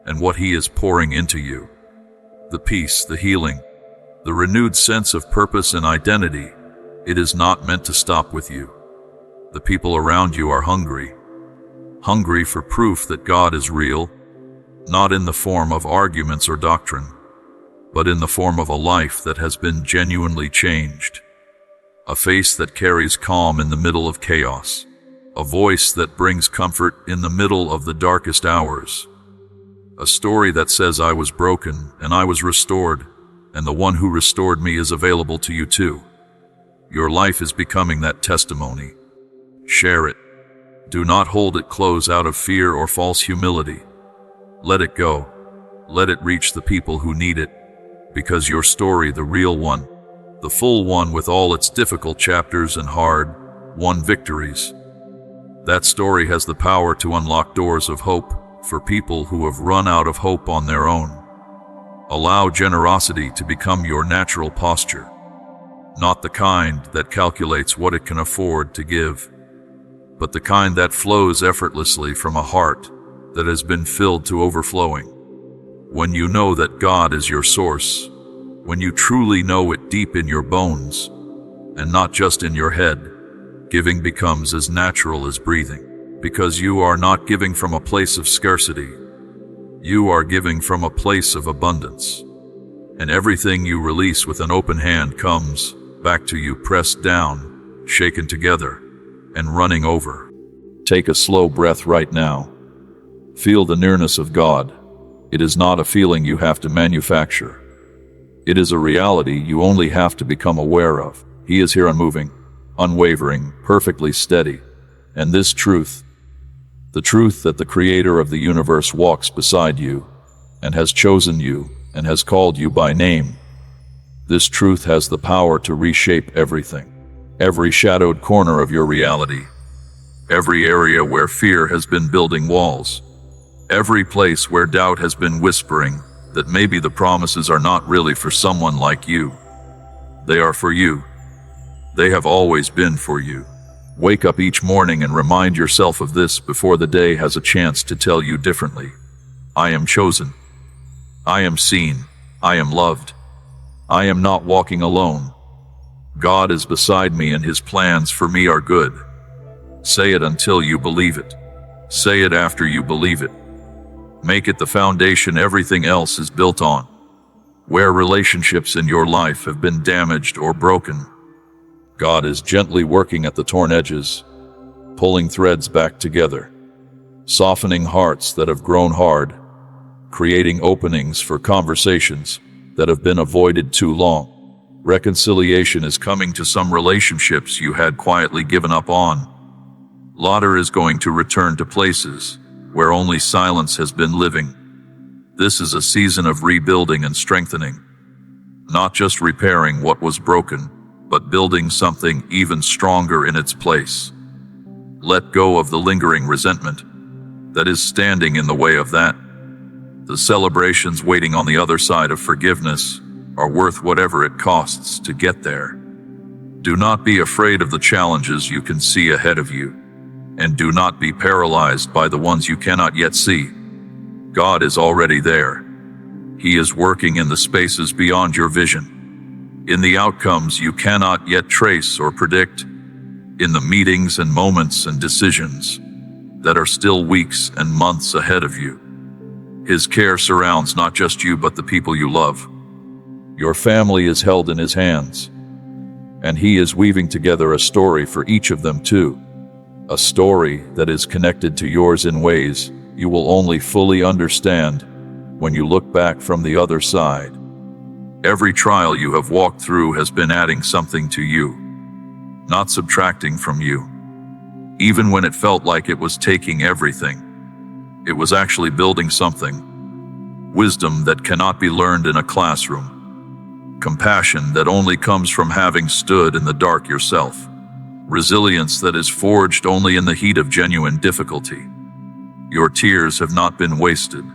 and what He is pouring into you. The peace, the healing, the renewed sense of purpose and identity. It is not meant to stop with you. The people around you are hungry for proof that God is real, not in the form of arguments or doctrine, but in the form of a life that has been genuinely changed. A face that carries calm in the middle of chaos. A voice that brings comfort in the middle of the darkest hours. A story that says, I was broken and I was restored, and the one who restored me is available to you too. Your life is becoming that testimony. Share it. Do not hold it close out of fear or false humility. Let it go. Let it reach the people who need it, because your story, the real one, the full one with all its difficult chapters and hard-won victories, that story has the power to unlock doors of hope for people who have run out of hope on their own. Allow generosity to become your natural posture, not the kind that calculates what it can afford to give, but the kind that flows effortlessly from a heart that has been filled to overflowing. When you know that God is your source, when you truly know it deep in your bones, and not just in your head, giving becomes as natural as breathing, because you are not giving from a place of scarcity. You are giving from a place of abundance. And everything you release with an open hand comes back to you, pressed down, shaken together, and running over. Take a slow breath right now. Feel the nearness of God. It is not a feeling you have to manufacture. It is a reality you only have to become aware of. He is here, unmoving, unwavering, perfectly steady. And this truth, the truth that the Creator of the universe walks beside you and has chosen you and has called you by name, this truth has the power to reshape everything. Every shadowed corner of your reality, every area where fear has been building walls, every place where doubt has been whispering that maybe the promises are not really for someone like you. They are for you. They have always been for you. Wake up each morning and remind yourself of this before the day has a chance to tell you differently. I am chosen. I am seen. I am loved. I am not walking alone. God is beside me and His plans for me are good. Say it until you believe it. Say it after you believe it. Make it the foundation everything else is built on. Where relationships in your life have been damaged or broken, God is gently working at the torn edges, pulling threads back together, softening hearts that have grown hard, creating openings for conversations that have been avoided too long. Reconciliation is coming to some relationships you had quietly given up on. Laughter is going to return to places where only silence has been living. This is a season of rebuilding and strengthening, not just repairing what was broken, but building something even stronger in its place. Let go of the lingering resentment that is standing in the way of that. The celebrations waiting on the other side of forgiveness are worth whatever it costs to get there. Do not be afraid of the challenges you can see ahead of you, and do not be paralyzed by the ones you cannot yet see. God is already there. He is working in the spaces beyond your vision, in the outcomes you cannot yet trace or predict, in the meetings and moments and decisions that are still weeks and months ahead of you. His care surrounds not just you but the people you love. Your family is held in His hands, and He is weaving together a story for each of them too. A story that is connected to yours in ways you will only fully understand when you look back from the other side. Every trial you have walked through has been adding something to you, not subtracting from you. Even when it felt like it was taking everything, it was actually building something. Wisdom that cannot be learned in a classroom. Compassion that only comes from having stood in the dark yourself. Resilience that is forged only in the heat of genuine difficulty. Your tears have not been wasted.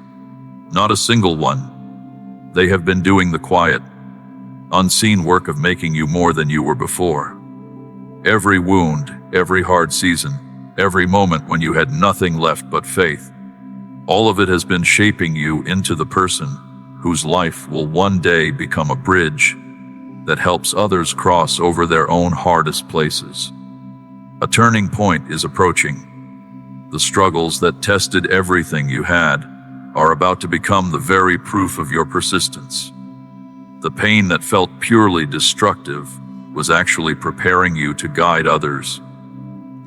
Not a single one. They have been doing the quiet, unseen work of making you more than you were before. Every wound, every hard season, every moment when you had nothing left but faith, all of it has been shaping you into the person whose life will one day become a bridge that helps others cross over their own hardest places. A turning point is approaching. The struggles that tested everything you had are about to become the very proof of your persistence. The pain that felt purely destructive was actually preparing you to guide others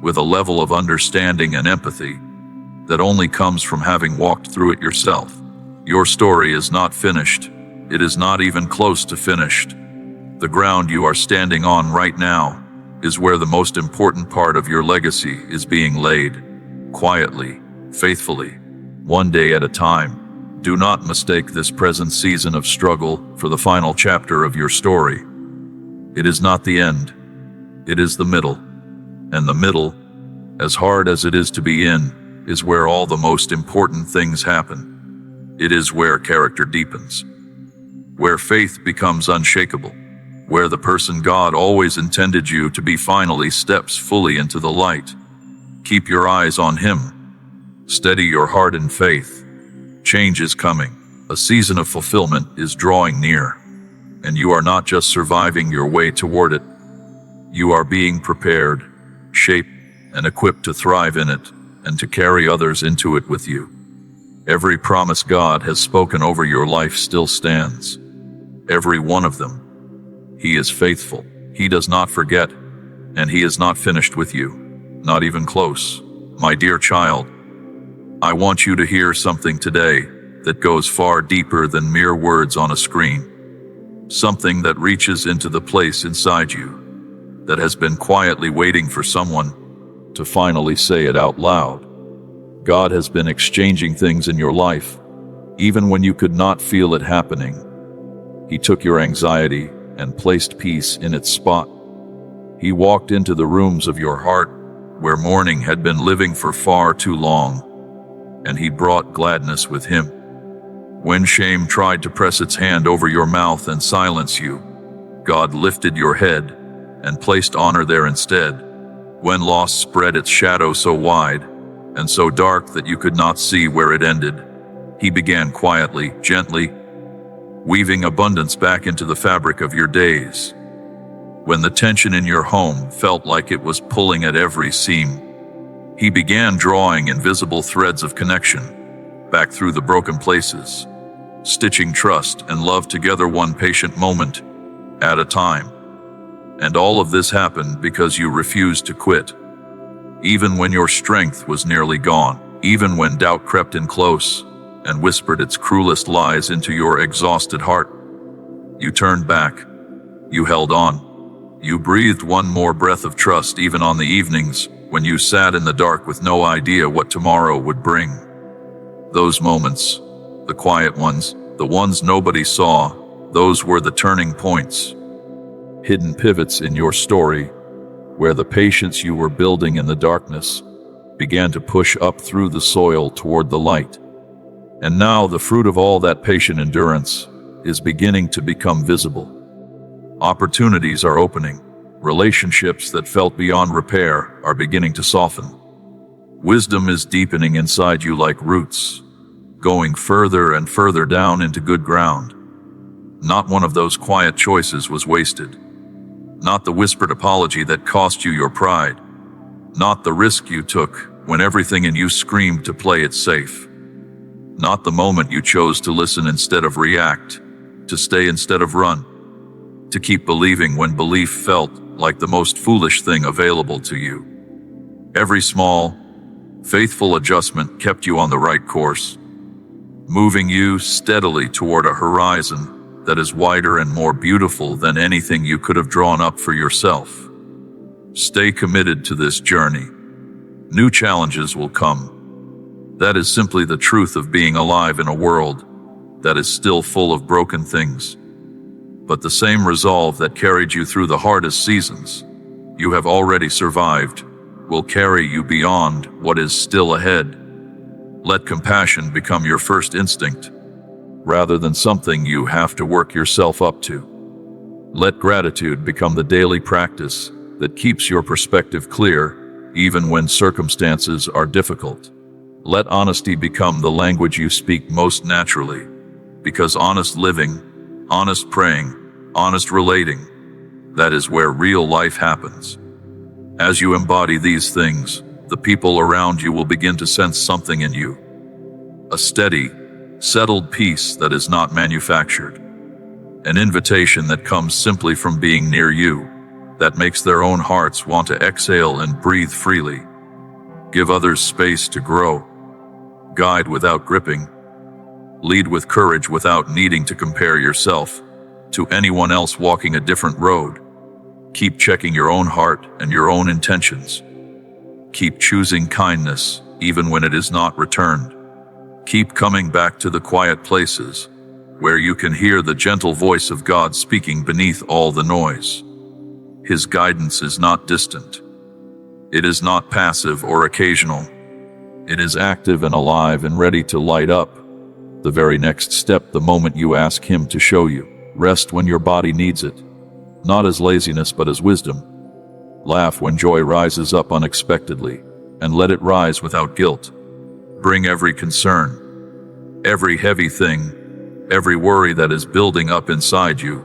with a level of understanding and empathy that only comes from having walked through it yourself. Your story is not finished. It is not even close to finished. The ground you are standing on right now is where the most important part of your legacy is being laid, quietly, faithfully, one day at a time. Do not mistake this present season of struggle for the final chapter of your story. It is not the end. It is the middle. And the middle, as hard as it is to be in, is where all the most important things happen. It is where character deepens, where faith becomes unshakable, where the person God always intended you to be finally steps fully into the light. Keep your eyes on Him. Steady your heart in faith. Change is coming. A season of fulfillment is drawing near, and you are not just surviving your way toward it. You are being prepared, shaped, and equipped to thrive in it and to carry others into it with you. Every promise God has spoken over your life still stands. Every one of them. He is faithful. He does not forget, and He is not finished with you, not even close. My dear child, I want you to hear something today that goes far deeper than mere words on a screen. Something that reaches into the place inside you that has been quietly waiting for someone to finally say it out loud. God has been exchanging things in your life, even when you could not feel it happening. He took your anxiety and placed peace in its spot. He walked into the rooms of your heart where mourning had been living for far too long, and He brought gladness with Him. When shame tried to press its hand over your mouth and silence you, God lifted your head and placed honor there instead. When loss spread its shadow so wide and so dark that you could not see where it ended, He began quietly, gently, weaving abundance back into the fabric of your days. When the tension in your home felt like it was pulling at every seam, He began drawing invisible threads of connection back through the broken places, stitching trust and love together one patient moment at a time. And all of this happened because you refused to quit. Even when your strength was nearly gone, even when doubt crept in close and whispered its cruelest lies into your exhausted heart, you turned back, you held on, you breathed one more breath of trust even on the evenings when you sat in the dark with no idea what tomorrow would bring. Those moments, the quiet ones, the ones nobody saw, those were the turning points, hidden pivots in your story, where the patience you were building in the darkness began to push up through the soil toward the light. And now the fruit of all that patient endurance is beginning to become visible. Opportunities are opening. Relationships that felt beyond repair are beginning to soften. Wisdom is deepening inside you like roots, going further and further down into good ground. Not one of those quiet choices was wasted. Not the whispered apology that cost you your pride. Not the risk you took when everything in you screamed to play it safe. Not the moment you chose to listen instead of react, to stay instead of run, to keep believing when belief felt like the most foolish thing available to you. Every small, faithful adjustment kept you on the right course, moving you steadily toward a horizon that is wider and more beautiful than anything you could have drawn up for yourself. Stay committed to this journey. New challenges will come. That is simply the truth of being alive in a world that is still full of broken things. But the same resolve that carried you through the hardest seasons you have already survived will carry you beyond what is still ahead. Let compassion become your first instinct, rather than something you have to work yourself up to. Let gratitude become the daily practice that keeps your perspective clear, even when circumstances are difficult. Let honesty become the language you speak most naturally, because honest living, honest praying, honest relating, that is where real life happens. As you embody these things, the people around you will begin to sense something in you. A steady, settled peace that is not manufactured. An invitation that comes simply from being near you, that makes their own hearts want to exhale and breathe freely. Give others space to grow. Guide without gripping. Lead with courage without needing to compare yourself to anyone else walking a different road. Keep checking your own heart and your own intentions. Keep choosing kindness even when it is not returned. Keep coming back to the quiet places where you can hear the gentle voice of God speaking beneath all the noise. His guidance is not distant. It is not passive or occasional. It is active and alive and ready to light up the very next step the moment you ask Him to show you. Rest when your body needs it, not as laziness but as wisdom. Laugh when joy rises up unexpectedly, and let it rise without guilt. Bring every concern, every heavy thing, Every worry that is building up inside you,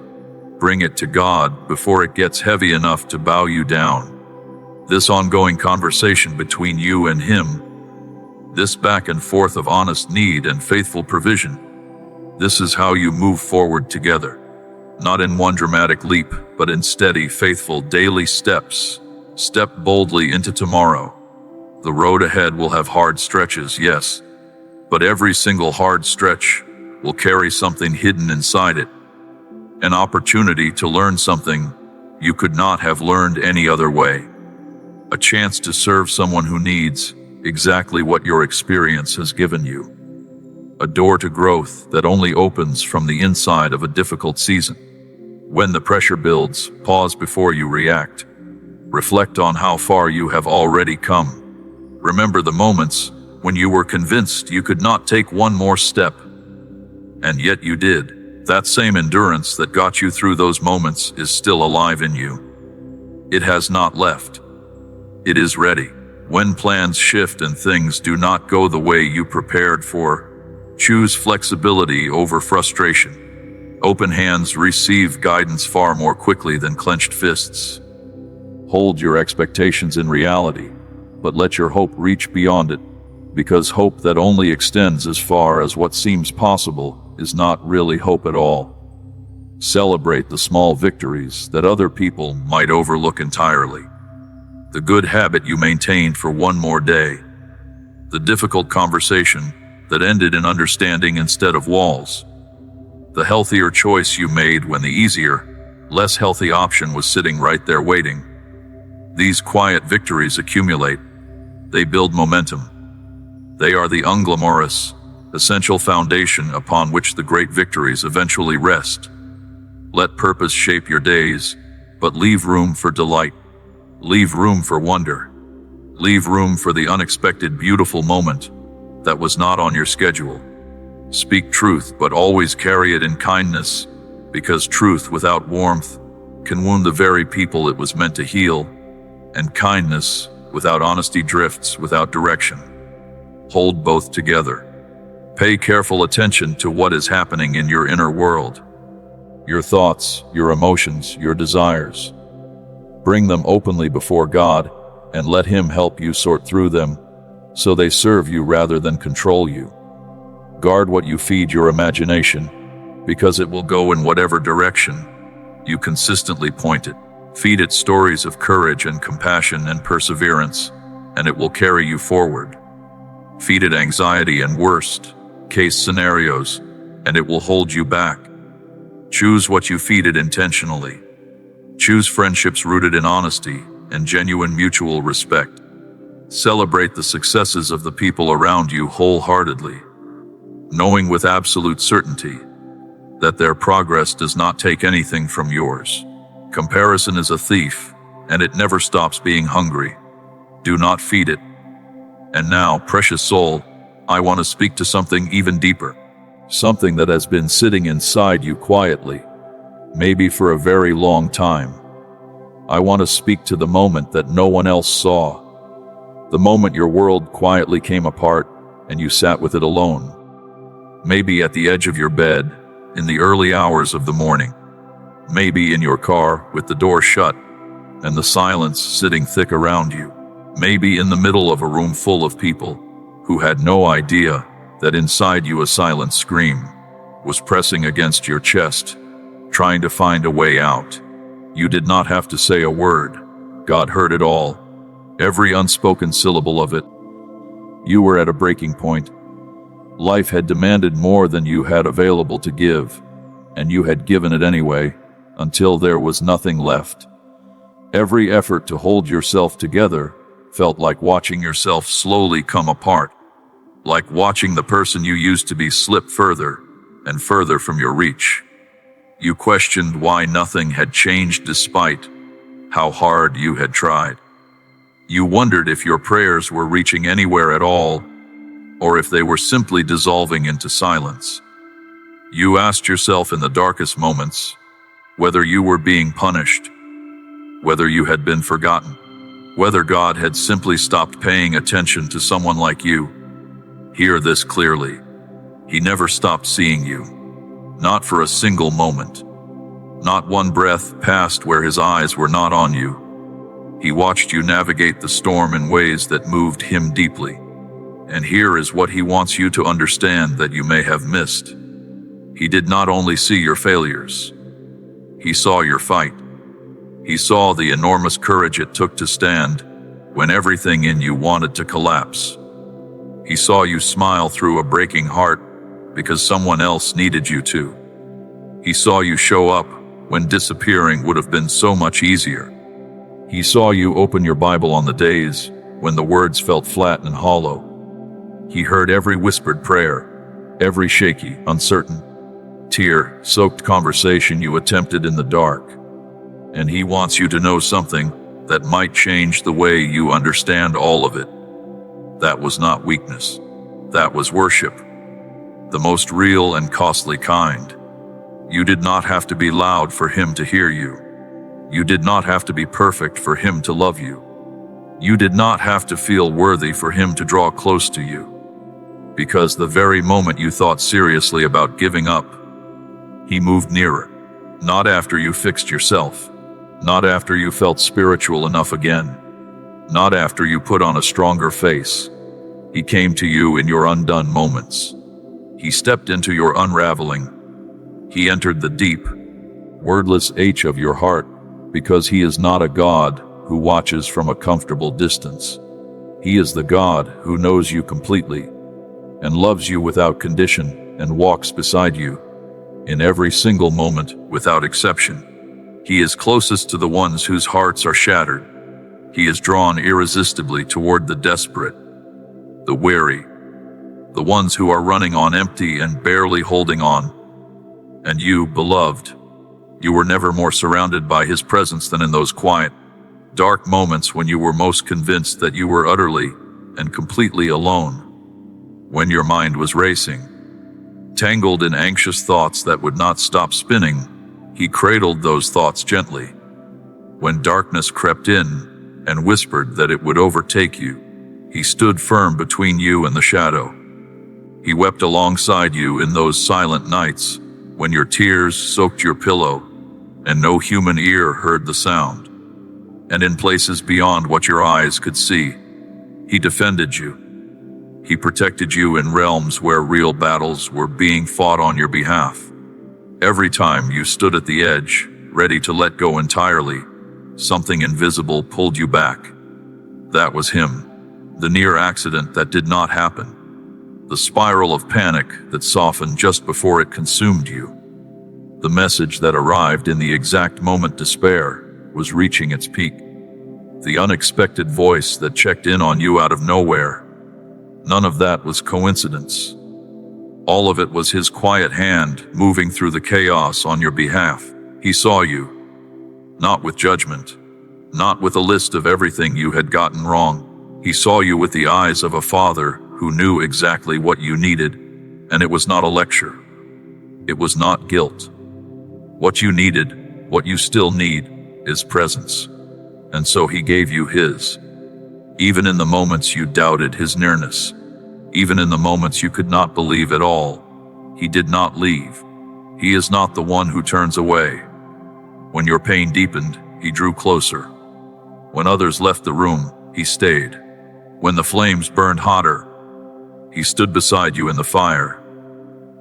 bring it to God before it gets heavy enough to bow you down. This ongoing conversation between you and Him, this back and forth of honest need and faithful provision, this is how you move forward together. Not in one dramatic leap, but in steady, faithful, daily steps. Step boldly into tomorrow. The road ahead will have hard stretches, yes, but every single hard stretch will carry something hidden inside it. An opportunity to learn something you could not have learned any other way. A chance to serve someone who needs exactly what your experience has given you. A door to growth that only opens from the inside of a difficult season. When the pressure builds, pause before you react. Reflect on how far you have already come. Remember the moments when you were convinced you could not take one more step, and yet you did. That same endurance that got you through those moments is still alive in you. It has not left. It is ready. When plans shift and things do not go the way you prepared for, choose flexibility over frustration. Open hands receive guidance far more quickly than clenched fists. Hold your expectations in reality, but let your hope reach beyond it, because hope that only extends as far as what seems possible is not really hope at all. Celebrate the small victories that other people might overlook entirely. The good habit you maintained for one more day. The difficult conversation that ended in understanding instead of walls. The healthier choice you made when the easier, less healthy option was sitting right there waiting. These quiet victories accumulate. They build momentum. They are the unglamorous, essential foundation upon which the great victories eventually rest. Let purpose shape your days, but leave room for delight. Leave room for wonder. Leave room for the unexpected beautiful moment that was not on your schedule. Speak truth, but always carry it in kindness, because truth without warmth can wound the very people it was meant to heal, and kindness without honesty drifts without direction. Hold both together. Pay careful attention to what is happening in your inner world. Your thoughts, your emotions, your desires. Bring them openly before God and let Him help you sort through them so they serve you rather than control you. Guard what you feed your imagination, because it will go in whatever direction you consistently point it. Feed it stories of courage and compassion and perseverance, and it will carry you forward. Feed it anxiety and worst-case scenarios, and it will hold you back. Choose what you feed it intentionally. Choose friendships rooted in honesty and genuine mutual respect. Celebrate the successes of the people around you wholeheartedly, knowing with absolute certainty that their progress does not take anything from yours. Comparison is a thief, and it never stops being hungry. Do not feed it. And now, precious soul, I want to speak to something even deeper. Something that has been sitting inside you quietly, maybe for a very long time. I want to speak to the moment that no one else saw. The moment your world quietly came apart and you sat with it alone. Maybe at the edge of your bed, in the early hours of the morning. Maybe in your car with the door shut and the silence sitting thick around you. Maybe in the middle of a room full of people who had no idea that inside you a silent scream was pressing against your chest, trying to find a way out. You did not have to say a word. God heard it all, every unspoken syllable of it. You were at a breaking point. Life had demanded more than you had available to give, and you had given it anyway, until there was nothing left. Every effort to hold yourself together felt like watching yourself slowly come apart, like watching the person you used to be slip further and further from your reach. You questioned why nothing had changed despite how hard you had tried. You wondered if your prayers were reaching anywhere at all, or if they were simply dissolving into silence. You asked yourself in the darkest moments whether you were being punished, whether you had been forgotten, whether God had simply stopped paying attention to someone like you. Hear this clearly. He never stopped seeing you. Not for a single moment. Not one breath passed where his eyes were not on you. He watched you navigate the storm in ways that moved him deeply. And here is what he wants you to understand that you may have missed. He did not only see your failures. He saw your fight. He saw the enormous courage it took to stand when everything in you wanted to collapse. He saw you smile through a breaking heart because someone else needed you to. He saw you show up when disappearing would have been so much easier. He saw you open your Bible on the days when the words felt flat and hollow. He heard every whispered prayer, every shaky, uncertain, tear-soaked conversation you attempted in the dark. And he wants you to know something that might change the way you understand all of it. That was not weakness. That was worship. The most real and costly kind. You did not have to be loud for him to hear you. You did not have to be perfect for him to love you. You did not have to feel worthy for him to draw close to you. Because the very moment you thought seriously about giving up, he moved nearer. Not after you fixed yourself. Not after you felt spiritual enough again. Not after you put on a stronger face. He came to you in your undone moments. He stepped into your unraveling. He entered the deep, wordless H of your heart, because he is not a God who watches from a comfortable distance. He is the God who knows you completely and loves you without condition and walks beside you in every single moment without exception. He is closest to the ones whose hearts are shattered. He is drawn irresistibly toward the desperate, the weary, the ones who are running on empty and barely holding on. And you, beloved, you were never more surrounded by his presence than in those quiet, dark moments when you were most convinced that you were utterly and completely alone. When your mind was racing, tangled in anxious thoughts that would not stop spinning, he cradled those thoughts gently. When darkness crept in and whispered that it would overtake you, he stood firm between you and the shadow. He wept alongside you in those silent nights when your tears soaked your pillow and no human ear heard the sound. And in places beyond what your eyes could see, he defended you. He protected you in realms where real battles were being fought on your behalf. Every time you stood at the edge, ready to let go entirely, something invisible pulled you back. That was him, the near accident that did not happen, the spiral of panic that softened just before it consumed you, the message that arrived in the exact moment despair was reaching its peak, the unexpected voice that checked in on you out of nowhere. None of that was coincidence. All of it was his quiet hand moving through the chaos on your behalf. He saw you, not with judgment, not with a list of everything you had gotten wrong. He saw you with the eyes of a father who knew exactly what you needed, and it was not a lecture. It was not guilt. What you needed, what you still need, is presence. And so he gave you his. Even in the moments you doubted his nearness, even in the moments you could not believe at all, he did not leave. He is not the one who turns away. When your pain deepened, he drew closer. When others left the room, he stayed. When the flames burned hotter, he stood beside you in the fire.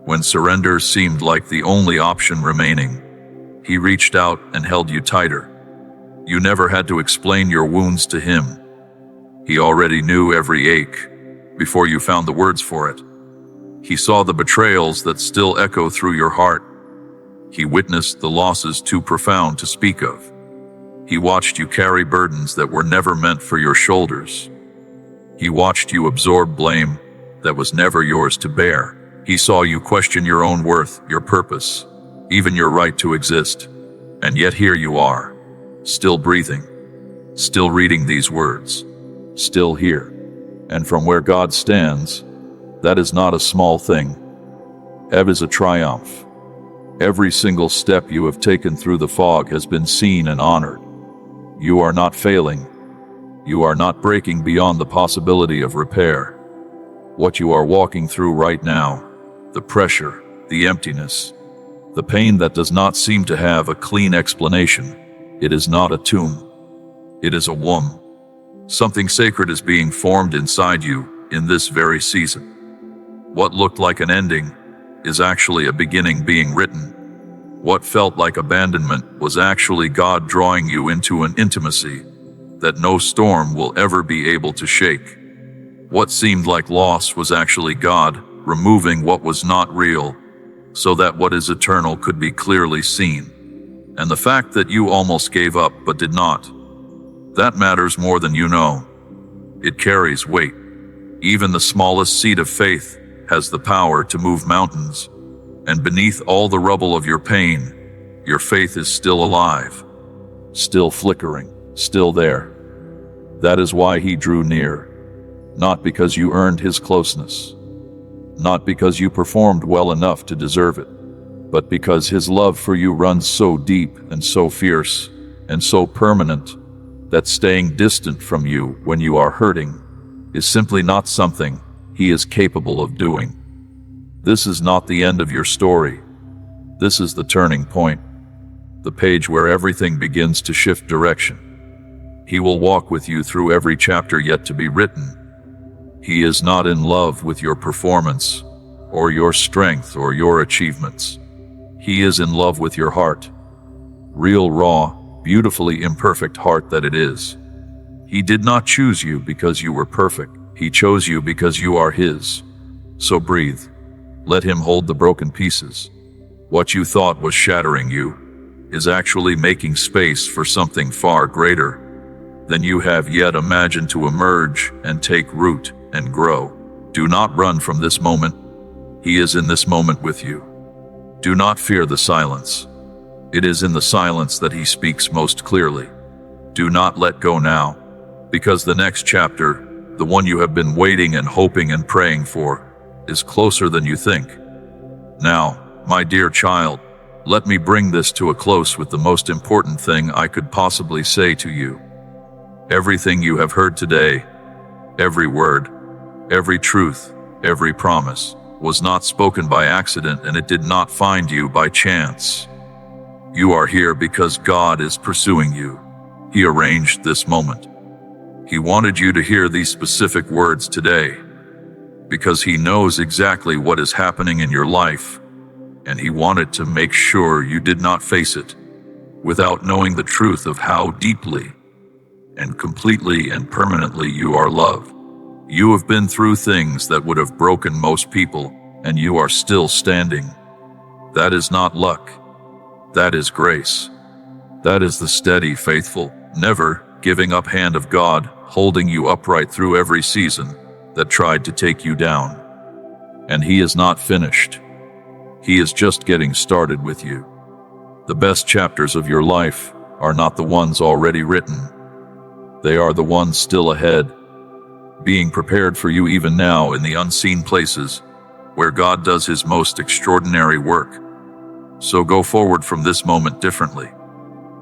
When surrender seemed like the only option remaining, he reached out and held you tighter. You never had to explain your wounds to him. He already knew every ache before you found the words for it. He saw the betrayals that still echo through your heart. He witnessed the losses too profound to speak of. He watched you carry burdens that were never meant for your shoulders. He watched you absorb blame that was never yours to bear. He saw you question your own worth, your purpose, even your right to exist. And yet here you are, still breathing, still reading these words, still here. And from where God stands, that is not a small thing. Ev is a triumph. Every single step you have taken through the fog has been seen and honored. You are not failing. You are not breaking beyond the possibility of repair. What you are walking through right now, the pressure, the emptiness, The pain that does not seem to have a clean explanation. It is not a tomb. It is a womb. Something sacred is being formed inside you in this very season. What looked like an ending is actually a beginning being written. What felt like abandonment was actually God drawing you into an intimacy that no storm will ever be able to shake. What seemed like loss was actually God removing what was not real so that what is eternal could be clearly seen. And the fact that you almost gave up but did not, that matters more than you know. It carries weight. Even the smallest seed of faith has the power to move mountains. And beneath all the rubble of your pain, your faith is still alive, still flickering, still there. That is why he drew near. Not because you earned his closeness, not because you performed well enough to deserve it, but because his love for you runs so deep and so fierce and so permanent that staying distant from you when you are hurting is simply not something he is capable of doing. This is not the end of your story. This is the turning point, the page where everything begins to shift direction. He will walk with you through every chapter yet to be written. He is not in love with your performance, or your strength, or your achievements. He is in love with your heart. Real, raw, beautifully imperfect heart that it is. He did not choose you because you were perfect. He chose you because you are his. So breathe. Let him hold the broken pieces. What you thought was shattering you is actually making space for something far greater than you have yet imagined to emerge and take root and grow. Do not run from this moment. He is in this moment with you. Do not fear the silence. It is in the silence that he speaks most clearly. Do not let go now, because the next chapter, the one you have been waiting and hoping and praying for, is closer than you think. Now, my dear child, let me bring this to a close with the most important thing I could possibly say to you. Everything you have heard today, every word, every truth, every promise, was not spoken by accident, and it did not find you by chance. You are here because God is pursuing you. He arranged this moment. He wanted you to hear these specific words today, because he knows exactly what is happening in your life, and he wanted to make sure you did not face it without knowing the truth of how deeply and completely and permanently you are loved. You have been through things that would have broken most people, and you are still standing. That is not luck. That is grace. That is the steady, faithful, never giving up hand of God, holding you upright through every season that tried to take you down. And he is not finished. He is just getting started with you. The best chapters of your life are not the ones already written. They are the ones still ahead, being prepared for you even now in the unseen places where God does his most extraordinary work. So go forward from this moment differently,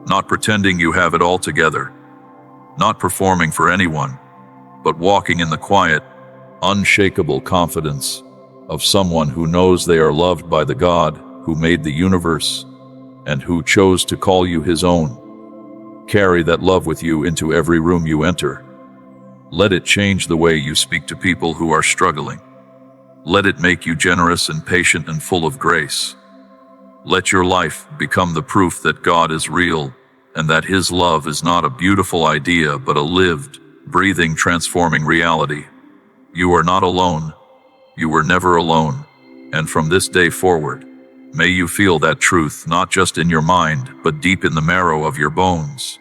not pretending you have it all together, not performing for anyone, but walking in the quiet, unshakable confidence of someone who knows they are loved by the God who made the universe and who chose to call you his own. Carry that love with you into every room you enter. Let it change the way you speak to people who are struggling. Let it make you generous and patient and full of grace. Let your life become the proof that God is real and that his love is not a beautiful idea but a lived, breathing, transforming reality. You are not alone. You were never alone. And from this day forward, may you feel that truth not just in your mind but deep in the marrow of your bones.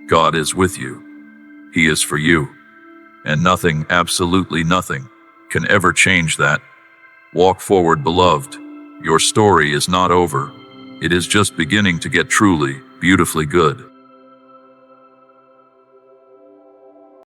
God is with you. He is for you. And nothing, absolutely nothing, can ever change that. Walk forward, beloved. Your story is not over. It is just beginning to get truly, beautifully good.